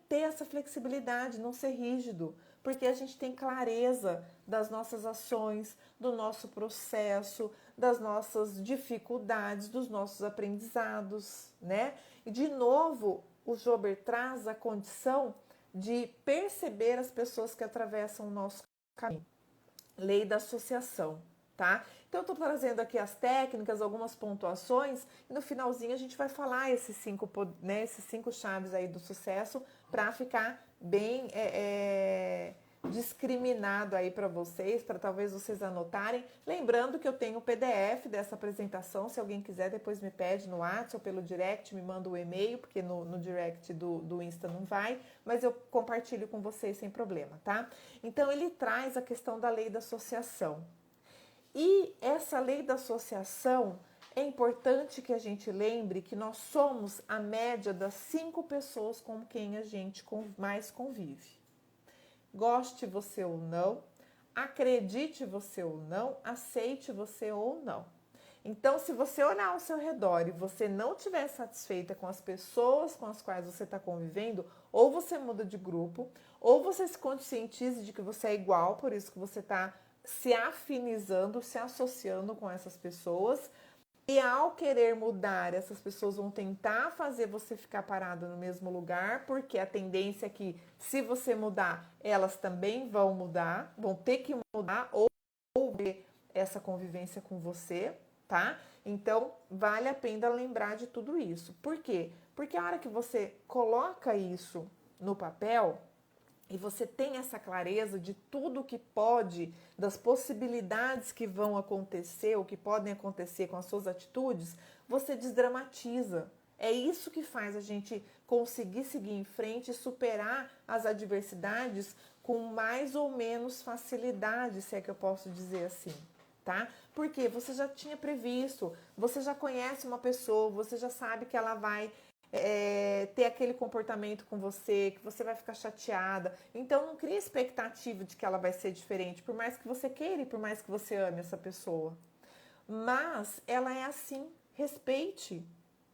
ter essa flexibilidade, não ser rígido, porque a gente tem clareza das nossas ações, do nosso processo, das nossas dificuldades, dos nossos aprendizados, né? E de novo, o Jober traz a condição de perceber as pessoas que atravessam o nosso caminho. Lei da associação, tá? Então, eu estou trazendo aqui as técnicas, algumas pontuações, e no finalzinho a gente vai falar esses cinco chaves aí do sucesso para ficar bem discriminado aí para vocês, para talvez vocês anotarem. Lembrando que eu tenho o PDF dessa apresentação, se alguém quiser depois me pede no WhatsApp ou pelo direct, me manda o e-mail, porque no direct do Insta não vai, mas eu compartilho com vocês sem problema, tá? Então, ele traz a questão da lei da associação. E essa lei da associação, é importante que a gente lembre que nós somos a média das 5 pessoas com quem a gente mais convive. Goste você ou não, acredite você ou não, aceite você ou não. Então, se você olhar ao seu redor e você não estiver satisfeita com as pessoas com as quais você está convivendo, ou você muda de grupo, ou você se conscientize de que você é igual, por isso que você está se afinizando, se associando com essas pessoas. E ao querer mudar, essas pessoas vão tentar fazer você ficar parado no mesmo lugar, porque a tendência é que, se você mudar, elas também vão mudar, vão ter que mudar ou ver essa convivência com você, tá? Então, vale a pena lembrar de tudo isso. Por quê? Porque a hora que você coloca isso no papel e você tem essa clareza de tudo que pode, das possibilidades que vão acontecer ou que podem acontecer com as suas atitudes, você desdramatiza. É isso que faz a gente conseguir seguir em frente e superar as adversidades com mais ou menos facilidade, se é que eu posso dizer assim, tá? Porque você já tinha previsto, você já conhece uma pessoa, você já sabe que ela vai ter aquele comportamento com você, que você vai ficar chateada. Então, não cria expectativa de que ela vai ser diferente, por mais que você queira e por mais que você ame essa pessoa. Mas ela é assim, respeite.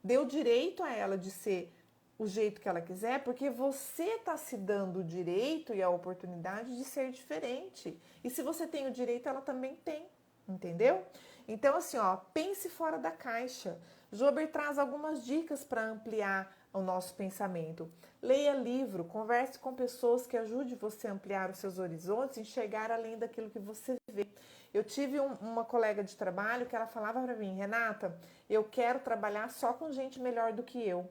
Dê o direito a ela de ser o jeito que ela quiser, porque você está se dando o direito e a oportunidade de ser diferente. E se você tem o direito, ela também tem, entendeu? Então, assim, ó, pense fora da caixa. Jober traz algumas dicas para ampliar o nosso pensamento. Leia livro, converse com pessoas que ajudem você a ampliar os seus horizontes e enxergar além daquilo que você vê. Eu tive uma colega de trabalho que ela falava para mim, Renata, eu quero trabalhar só com gente melhor do que eu.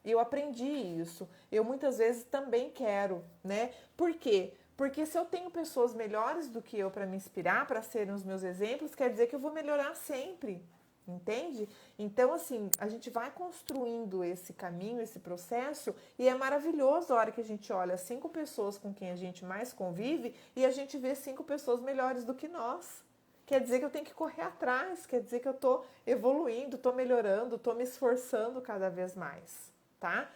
Eu aprendi isso. Eu muitas vezes também quero, né? Por quê? Porque se eu tenho pessoas melhores do que eu para me inspirar, para serem os meus exemplos, quer dizer que eu vou melhorar sempre. Entende? Então, assim, a gente vai construindo esse caminho, esse processo, e é maravilhoso a hora que a gente olha 5 pessoas com quem a gente mais convive e a gente vê 5 pessoas melhores do que nós. Quer dizer que eu tenho que correr atrás, quer dizer que eu tô evoluindo, tô melhorando, tô me esforçando cada vez mais, tá?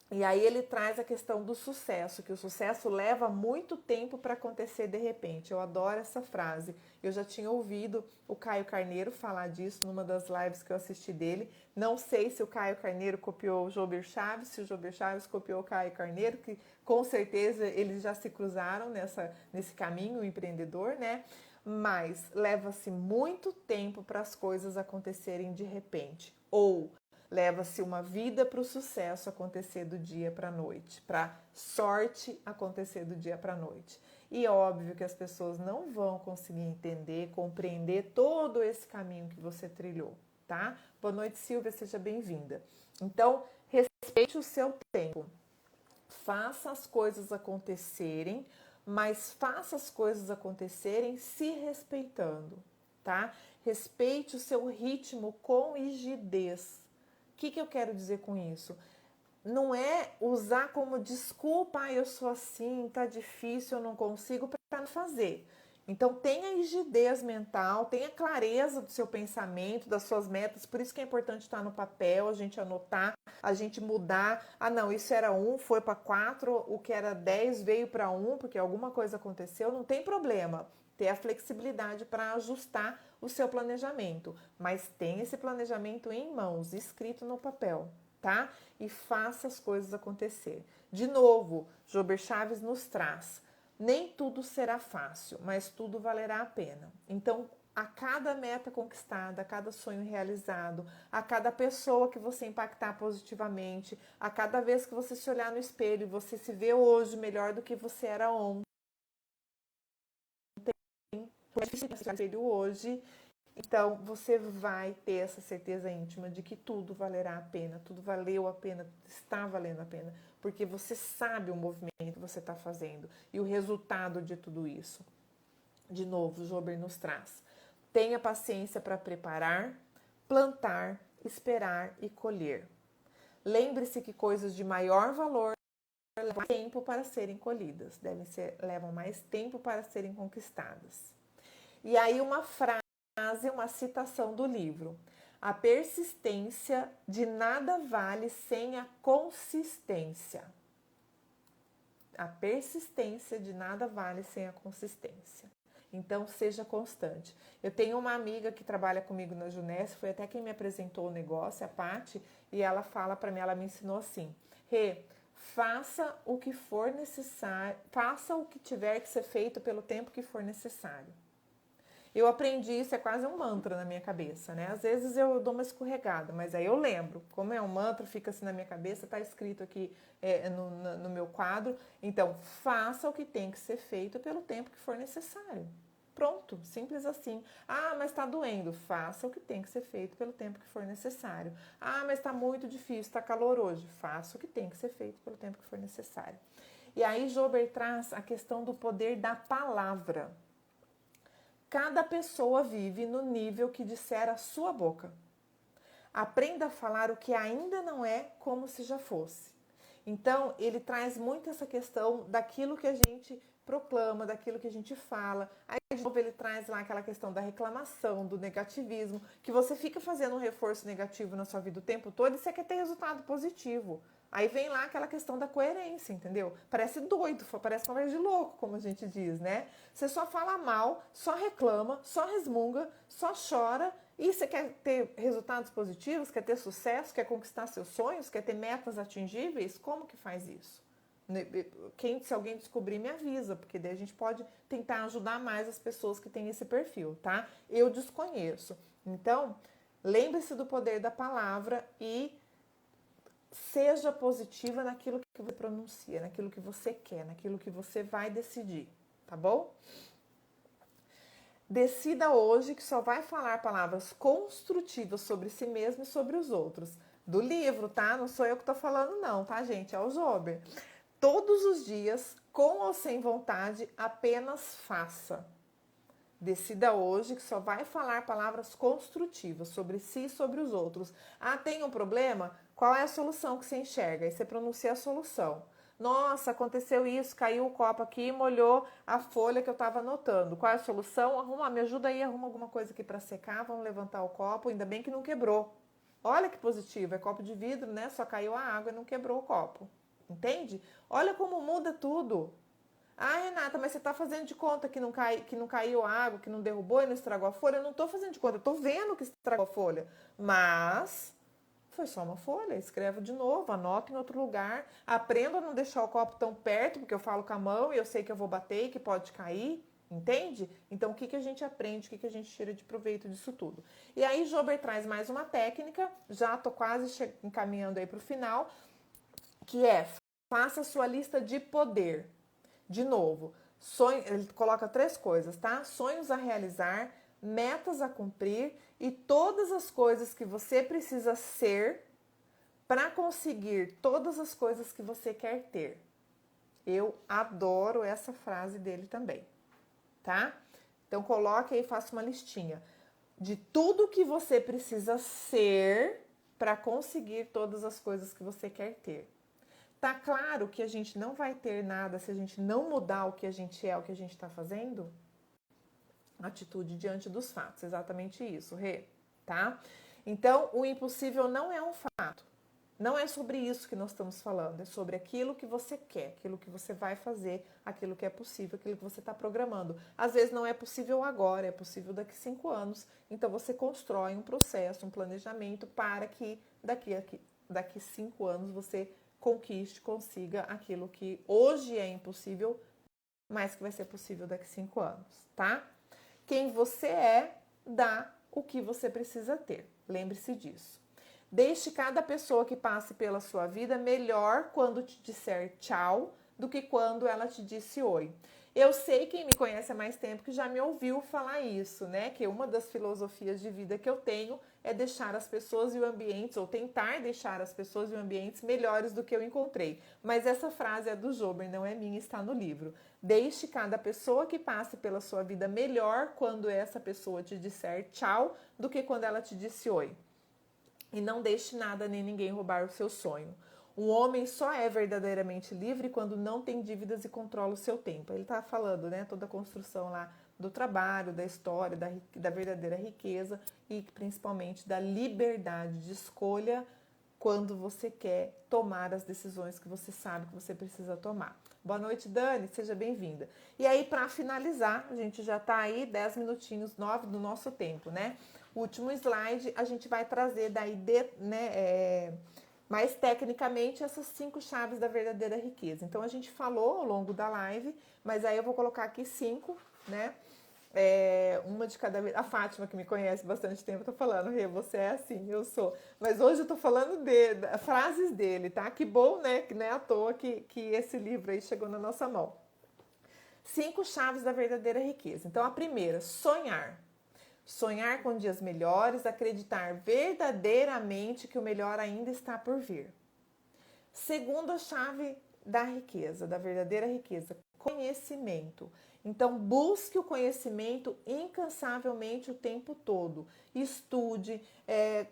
E aí ele traz a questão do sucesso, que o sucesso leva muito tempo para acontecer de repente. Eu adoro essa frase. Eu já tinha ouvido o Caio Carneiro falar disso numa das lives que eu assisti dele. Não sei se o Caio Carneiro copiou o Jober Chaves, se o Jober Chaves copiou o Caio Carneiro, que com certeza eles já se cruzaram nesse caminho empreendedor, né? Mas leva-se muito tempo para as coisas acontecerem de repente. Ou leva-se uma vida para o sucesso acontecer do dia para a noite, para sorte acontecer do dia para a noite. E óbvio que as pessoas não vão conseguir entender, compreender todo esse caminho que você trilhou, tá? Boa noite, Silvia, seja bem-vinda. Então, respeite o seu tempo. Faça as coisas acontecerem, mas faça as coisas acontecerem se respeitando, tá? Respeite o seu ritmo com rigidez. O que eu quero dizer com isso? Não é usar como desculpa, eu sou assim, tá difícil, eu não consigo, para não fazer. Então tenha rigidez mental, tenha clareza do seu pensamento, das suas metas, por isso que é importante estar no papel, a gente anotar, a gente mudar. Ah não, isso era 1, foi para 4, o que era 10 veio para 1, porque alguma coisa aconteceu, não tem problema. Ter a flexibilidade para ajustar o seu planejamento, mas tenha esse planejamento em mãos, escrito no papel, tá? E faça as coisas acontecer. De novo, Jober Chaves nos traz: nem tudo será fácil, mas tudo valerá a pena. Então, a cada meta conquistada, a cada sonho realizado, a cada pessoa que você impactar positivamente, a cada vez que você se olhar no espelho e você se vê hoje melhor do que você era ontem, espelho hoje, então você vai ter essa certeza íntima de que tudo valerá a pena, tudo valeu a pena, está valendo a pena, porque você sabe o movimento que você está fazendo e o resultado de tudo isso. De novo, o Jober nos traz: tenha paciência para preparar, plantar, esperar e colher. Lembre-se que coisas de maior valor levam tempo para serem colhidas, levam mais tempo para serem conquistadas. E aí uma frase, uma citação do livro: a persistência de nada vale sem a consistência. A persistência de nada vale sem a consistência. Então, seja constante. Eu tenho uma amiga que trabalha comigo na Juness, foi até quem me apresentou o negócio, a Paty, e ela fala para mim, ela me ensinou assim: Rê, faça o que for necessário, faça o que tiver que ser feito pelo tempo que for necessário. Eu aprendi isso, é quase um mantra na minha cabeça, né? Às vezes eu dou uma escorregada, mas aí eu lembro. Como é um mantra, fica assim na minha cabeça, tá escrito aqui no meu quadro. Então, faça o que tem que ser feito pelo tempo que for necessário. Pronto, simples assim. Ah, mas tá doendo. Faça o que tem que ser feito pelo tempo que for necessário. Ah, mas tá muito difícil, tá calor hoje. Faça o que tem que ser feito pelo tempo que for necessário. E aí Jober traz a questão do poder da palavra. Cada pessoa vive no nível que disser a sua boca. Aprenda a falar o que ainda não é como se já fosse. Então, ele traz muito essa questão daquilo que a gente proclama, daquilo que a gente fala. Aí, de novo, ele traz lá aquela questão da reclamação, do negativismo, que você fica fazendo um reforço negativo na sua vida o tempo todo e você quer ter resultado positivo. Aí vem lá aquela questão da coerência, entendeu? Parece doido, parece conversa de louco, como a gente diz, né? Você só fala mal, só reclama, só resmunga, só chora. E você quer ter resultados positivos, quer ter sucesso, quer conquistar seus sonhos, quer ter metas atingíveis? Como que faz isso? Se alguém descobrir, me avisa, porque daí a gente pode tentar ajudar mais as pessoas que têm esse perfil, tá? Eu desconheço. Então, lembre-se do poder da palavra e seja positiva naquilo que você pronuncia, naquilo que você quer, naquilo que você vai decidir, tá bom? Decida hoje que só vai falar palavras construtivas sobre si mesmo e sobre os outros. Do livro, tá? Não sou eu que tô falando não, tá, gente? É o Jober. Todos os dias, com ou sem vontade, apenas faça. Decida hoje que só vai falar palavras construtivas sobre si e sobre os outros. Ah, tem um problema? Qual é a solução que você enxerga? Aí você pronuncia a solução. Nossa, aconteceu isso, caiu o copo aqui e molhou a folha que eu estava anotando. Qual é a solução? Arruma, me ajuda aí, arruma alguma coisa aqui para secar, vamos levantar o copo, ainda bem que não quebrou. Olha que positivo, é copo de vidro, né? Só caiu a água e não quebrou o copo. Entende? Olha como muda tudo. Ah, Renata, mas você está fazendo de conta que não caiu a água, que não derrubou e não estragou a folha? Eu não estou fazendo de conta, eu estou vendo que estragou a folha. Mas foi só uma folha, escreve de novo, anota em outro lugar. Aprenda a não deixar o copo tão perto, porque eu falo com a mão e eu sei que eu vou bater e que pode cair. Entende? Então, o que a gente aprende, o que a gente tira de proveito disso tudo? E aí, Jober traz mais uma técnica, já estou quase encaminhando aí para o final, que é faça a sua lista de poder. De novo, ele coloca 3 coisas, tá? Sonhos a realizar, metas a cumprir e todas as coisas que você precisa ser para conseguir todas as coisas que você quer ter. Eu adoro essa frase dele também, tá? Então coloque aí, faça uma listinha de tudo que você precisa ser para conseguir todas as coisas que você quer ter. Tá claro que a gente não vai ter nada se a gente não mudar o que a gente é, o que a gente está fazendo? Atitude diante dos fatos, exatamente isso, Rê, tá? Então, o impossível não é um fato. Não é sobre isso que nós estamos falando, é sobre aquilo que você quer, aquilo que você vai fazer, aquilo que é possível, aquilo que você está programando. Às vezes não é possível agora, é possível daqui 5 anos. Então você constrói um processo, um planejamento para que daqui 5 anos você conquiste, consiga aquilo que hoje é impossível, mas que vai ser possível daqui 5 anos, tá? Quem você é dá o que você precisa ter. Lembre-se disso. Deixe cada pessoa que passe pela sua vida melhor quando te disser tchau do que quando ela te disse oi. Eu sei, quem me conhece há mais tempo, que já me ouviu falar isso, né? Que uma das filosofias de vida que eu tenho é deixar as pessoas e o ambiente, ou tentar deixar as pessoas e o ambiente melhores do que eu encontrei. Mas essa frase é do Jober, não é minha, está no livro. Deixe cada pessoa que passe pela sua vida melhor quando essa pessoa te disser tchau do que quando ela te disse oi. E não deixe nada nem ninguém roubar o seu sonho. Um homem só é verdadeiramente livre quando não tem dívidas e controla o seu tempo. Ele está falando, né, toda a construção lá do trabalho, da história, da verdadeira riqueza e principalmente da liberdade de escolha quando você quer tomar as decisões que você sabe que você precisa tomar. Boa noite, Dani, seja bem-vinda. E aí, para finalizar, a gente já está aí 10 minutinhos, 9 do nosso tempo, né? O último slide, a gente vai trazer daí, mais tecnicamente, essas 5 chaves da verdadeira riqueza. Então, a gente falou ao longo da live, mas aí eu vou colocar aqui 5, né? Uma de cada vez. A Fátima, que me conhece bastante tempo, tá falando, Rê, você é assim, eu sou. Mas hoje eu tô falando frases dele, tá? Que bom, né? Que não é à toa que esse livro aí chegou na nossa mão. 5 chaves da verdadeira riqueza. Então, a primeira, sonhar. Sonhar com dias melhores, acreditar verdadeiramente que o melhor ainda está por vir. Segunda chave da riqueza, da verdadeira riqueza, conhecimento. Então, busque o conhecimento incansavelmente o tempo todo. Estude,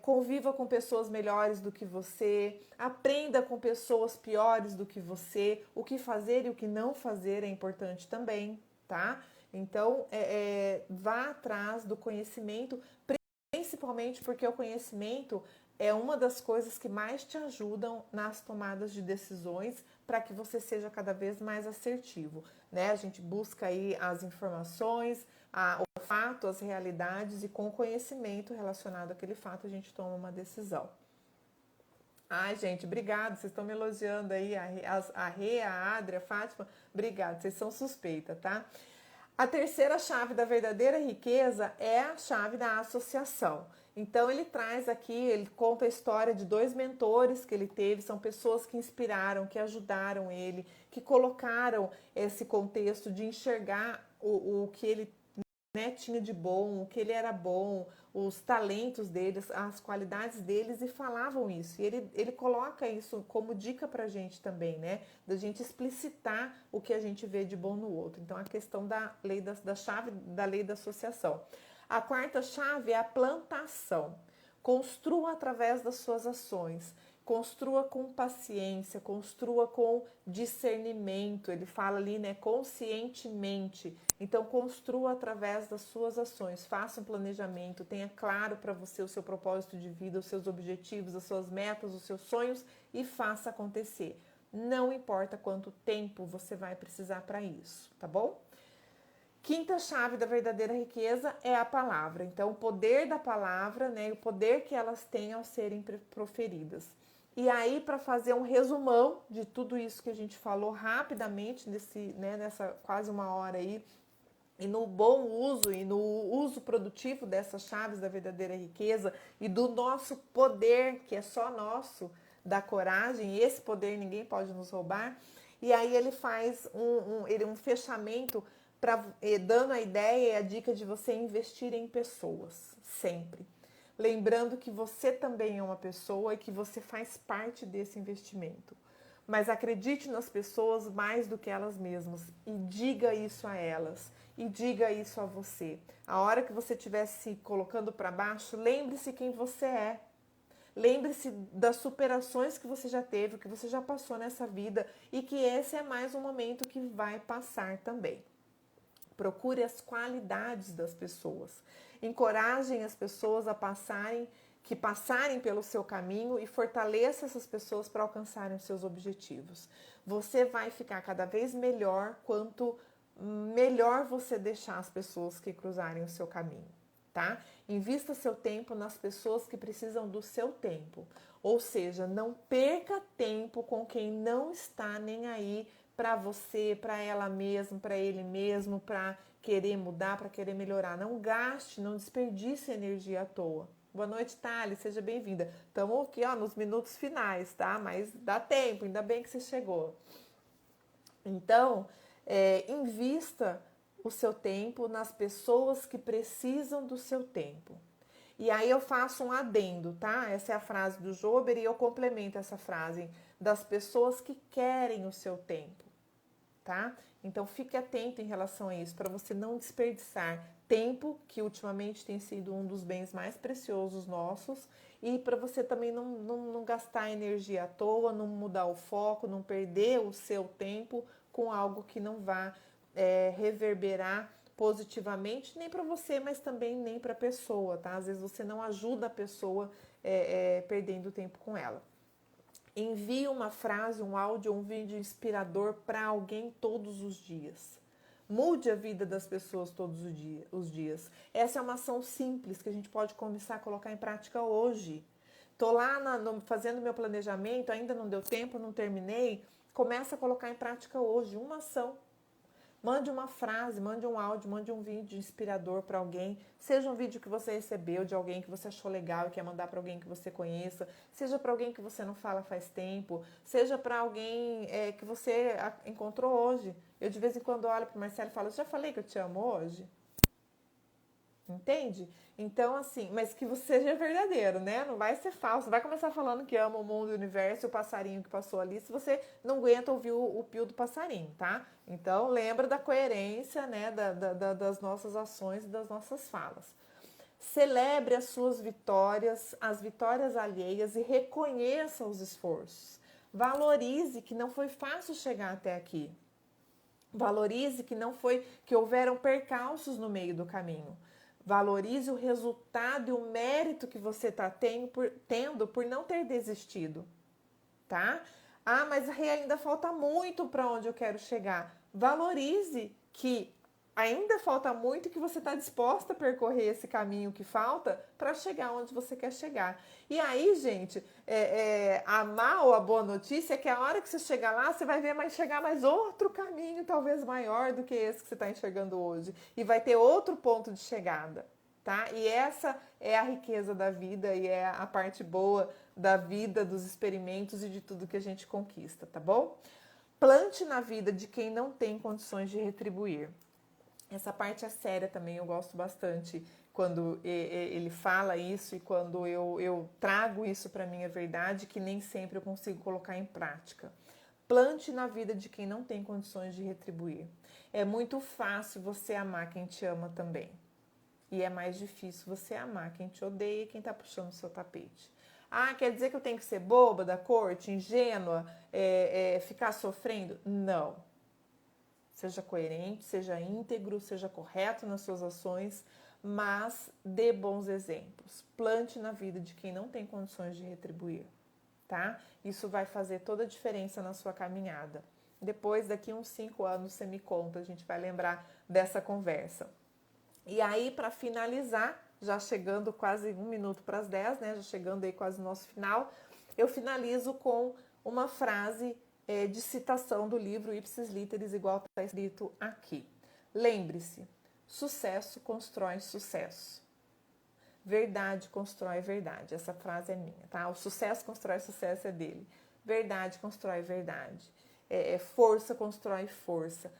conviva com pessoas melhores do que você, aprenda com pessoas piores do que você. O que fazer e o que não fazer é importante também, tá? Então, vá atrás do conhecimento, principalmente porque o conhecimento é uma das coisas que mais te ajudam nas tomadas de decisões para que você seja cada vez mais assertivo, né? A gente busca aí as informações, o fato, as realidades e com o conhecimento relacionado àquele fato a gente toma uma decisão. Ai, gente, obrigada, vocês estão me elogiando aí, a Rê, a Adria, a Fátima, obrigada, vocês são suspeita, tá? A terceira chave da verdadeira riqueza é a chave da associação. Então ele traz aqui, ele conta a história de 2 mentores que ele teve, são pessoas que inspiraram, que ajudaram ele, que colocaram esse contexto de enxergar o que ele né, tinha de bom, o que ele era bom, os talentos deles, as qualidades deles, e falavam isso. E ele coloca isso como dica pra gente também, né? Da gente explicitar o que a gente vê de bom no outro. Então, a questão da lei da chave da lei da associação. A quarta chave é a plantação. Construa através das suas ações. Construa com paciência, construa com discernimento. Ele fala ali, né, conscientemente. Então, construa através das suas ações. Faça um planejamento, tenha claro para você o seu propósito de vida, os seus objetivos, as suas metas, os seus sonhos e faça acontecer. Não importa quanto tempo você vai precisar para isso, tá bom? Quinta chave da verdadeira riqueza é a palavra. Então, o poder da palavra, né, o poder que elas têm ao serem proferidas. E aí, para fazer um resumão de tudo isso que a gente falou rapidamente nessa quase uma hora aí, e no bom uso e no uso produtivo dessas chaves da verdadeira riqueza e do nosso poder, que é só nosso, da coragem, e esse poder ninguém pode nos roubar. E aí ele faz um fechamento dando a ideia e a dica de você investir em pessoas, sempre. Lembrando que você também é uma pessoa e que você faz parte desse investimento. Mas acredite nas pessoas mais do que elas mesmas e diga isso a elas e diga isso a você. A hora que você estiver se colocando para baixo, lembre-se quem você é. Lembre-se das superações que você já teve, que você já passou nessa vida e que esse é mais um momento que vai passar também. Procure as qualidades das pessoas. Encorajem as pessoas a passarem pelo seu caminho e fortaleça essas pessoas para alcançarem os seus objetivos. Você vai ficar cada vez melhor quanto melhor você deixar as pessoas que cruzarem o seu caminho, tá? Invista seu tempo nas pessoas que precisam do seu tempo. Ou seja, não perca tempo com quem não está nem aí para você, para ela mesma, para ele mesmo, para querer mudar, para querer melhorar. Não gaste, não desperdice energia à toa. Boa noite, Thales, seja bem-vinda. Estamos aqui, ó, nos minutos finais, tá? Mas dá tempo, ainda bem que você chegou. Então, invista o seu tempo nas pessoas que precisam do seu tempo. E aí eu faço um adendo, tá? Essa é a frase do Jober e eu complemento essa frase das pessoas que querem o seu tempo, tá? Então fique atento em relação a isso, para você não desperdiçar tempo, que ultimamente tem sido um dos bens mais preciosos nossos, e para você também não gastar energia à toa, não mudar o foco, não perder o seu tempo com algo que não vá reverberar positivamente, nem para você, mas também nem para a pessoa, tá? Às vezes você não ajuda a pessoa perdendo tempo com ela. Envie uma frase, um áudio, um vídeo inspirador para alguém todos os dias. Mude a vida das pessoas todos os dias. Essa é uma ação simples que a gente pode começar a colocar em prática hoje. Tô lá fazendo meu planejamento, ainda não deu tempo, não terminei. Começa a colocar em prática hoje uma ação. Mande uma frase, mande um áudio, mande um vídeo inspirador para alguém. Seja um vídeo que você recebeu de alguém que você achou legal e quer mandar para alguém que você conheça. Seja para alguém que você não fala faz tempo. Seja para alguém que você encontrou hoje. Eu de vez em quando olho para o Marcelo e falo, já falei que eu te amo hoje? Entende? Então, assim, mas que você seja verdadeiro, né? Não vai ser falso. Não vai começar falando que ama o mundo e o universo e o passarinho que passou ali, se você não aguenta ouvir o pio do passarinho, tá? Então, lembra da coerência, né? Das nossas ações e das nossas falas. Celebre as suas vitórias, as vitórias alheias e reconheça os esforços. Valorize que não foi fácil chegar até aqui. Valorize que houveram percalços no meio do caminho. Valorize o resultado e o mérito que você está tendo por não ter desistido, tá? Ah, mas ainda falta muito para onde eu quero chegar. Valorize que ainda falta muito e que você está disposta a percorrer esse caminho que falta para chegar onde você quer chegar. E aí, gente, a má ou a boa notícia é que a hora que você chegar lá, você vai chegar mais outro caminho, talvez maior do que esse que você está enxergando hoje. E vai ter outro ponto de chegada, tá? E essa é a riqueza da vida e é a parte boa da vida, dos experimentos e de tudo que a gente conquista, tá bom? Plante na vida de quem não tem condições de retribuir. Essa parte é séria também, eu gosto bastante quando ele fala isso e quando eu trago isso para minha verdade, que nem sempre eu consigo colocar em prática. Plante na vida de quem não tem condições de retribuir. É muito fácil você amar quem te ama também. E é mais difícil você amar quem te odeia e quem está puxando o seu tapete. Ah, quer dizer que eu tenho que ser boba da corte, ingênua, ficar sofrendo? Não. Seja coerente, seja íntegro, seja correto nas suas ações, mas dê bons exemplos. Plante na vida de quem não tem condições de retribuir, tá? Isso vai fazer toda a diferença na sua caminhada. Depois, daqui uns 5 anos, você me conta, a gente vai lembrar dessa conversa. E aí, para finalizar, já chegando quase 1 minuto para as 10, né? Já chegando aí quase no nosso final, eu finalizo com uma frase de citação do livro Ipsis Literis, igual está escrito aqui. Lembre-se, sucesso constrói sucesso. Verdade constrói verdade. Essa frase é minha, tá? O sucesso constrói sucesso é dele. Verdade constrói verdade. Força constrói força.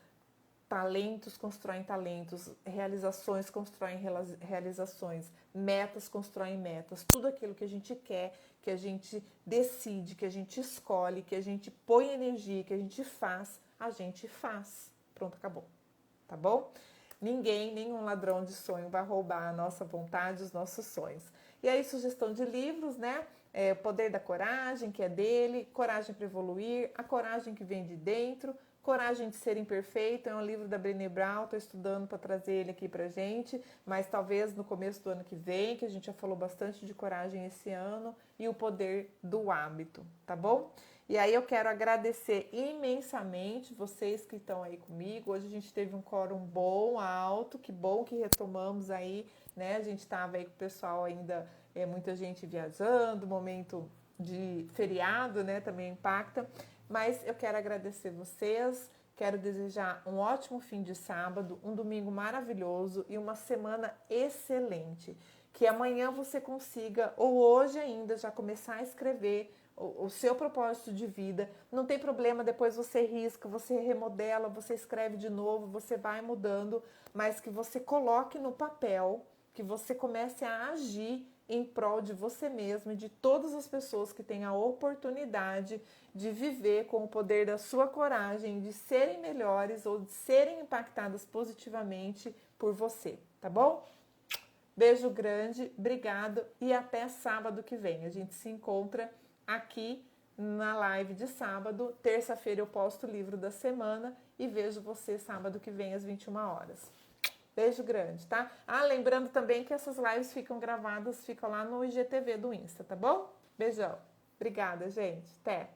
Talentos constroem talentos, realizações constroem realizações, metas constroem metas. Tudo aquilo que a gente quer, que a gente decide, que a gente escolhe, que a gente põe energia, que a gente faz. Pronto, acabou. Tá bom? Ninguém, nenhum ladrão de sonho vai roubar a nossa vontade, os nossos sonhos. E aí, sugestão de livros, né? O Poder da Coragem, que é dele, Coragem para Evoluir, A Coragem que Vem de Dentro, Coragem de Ser Imperfeito, é um livro da Brené Brown, estou estudando para trazer ele aqui pra gente, mas talvez no começo do ano que vem, que a gente já falou bastante de coragem esse ano, e O Poder do Hábito, tá bom? E aí eu quero agradecer imensamente vocês que estão aí comigo. Hoje a gente teve um quórum bom, alto, que bom que retomamos aí, né? A gente estava aí com o pessoal ainda, muita gente viajando, momento de feriado, né? Também impacta. Mas eu quero agradecer vocês, quero desejar um ótimo fim de sábado, um domingo maravilhoso e uma semana excelente. Que amanhã você consiga, ou hoje ainda, já começar a escrever o seu propósito de vida. Não tem problema, depois você risca, você remodela, você escreve de novo, você vai mudando, mas que você coloque no papel, que você comece a agir em prol de você mesmo e de todas as pessoas que têm a oportunidade de viver com o poder da sua coragem, de serem melhores ou de serem impactadas positivamente por você, tá bom? Beijo grande, obrigado e até sábado que vem. A gente se encontra aqui na live de sábado. Terça-feira eu posto o livro da semana e vejo você sábado que vem às 21 horas. Beijo grande, tá? Ah, lembrando também que essas lives ficam gravadas, ficam lá no IGTV do Insta, tá bom? Beijão. Obrigada, gente. Até.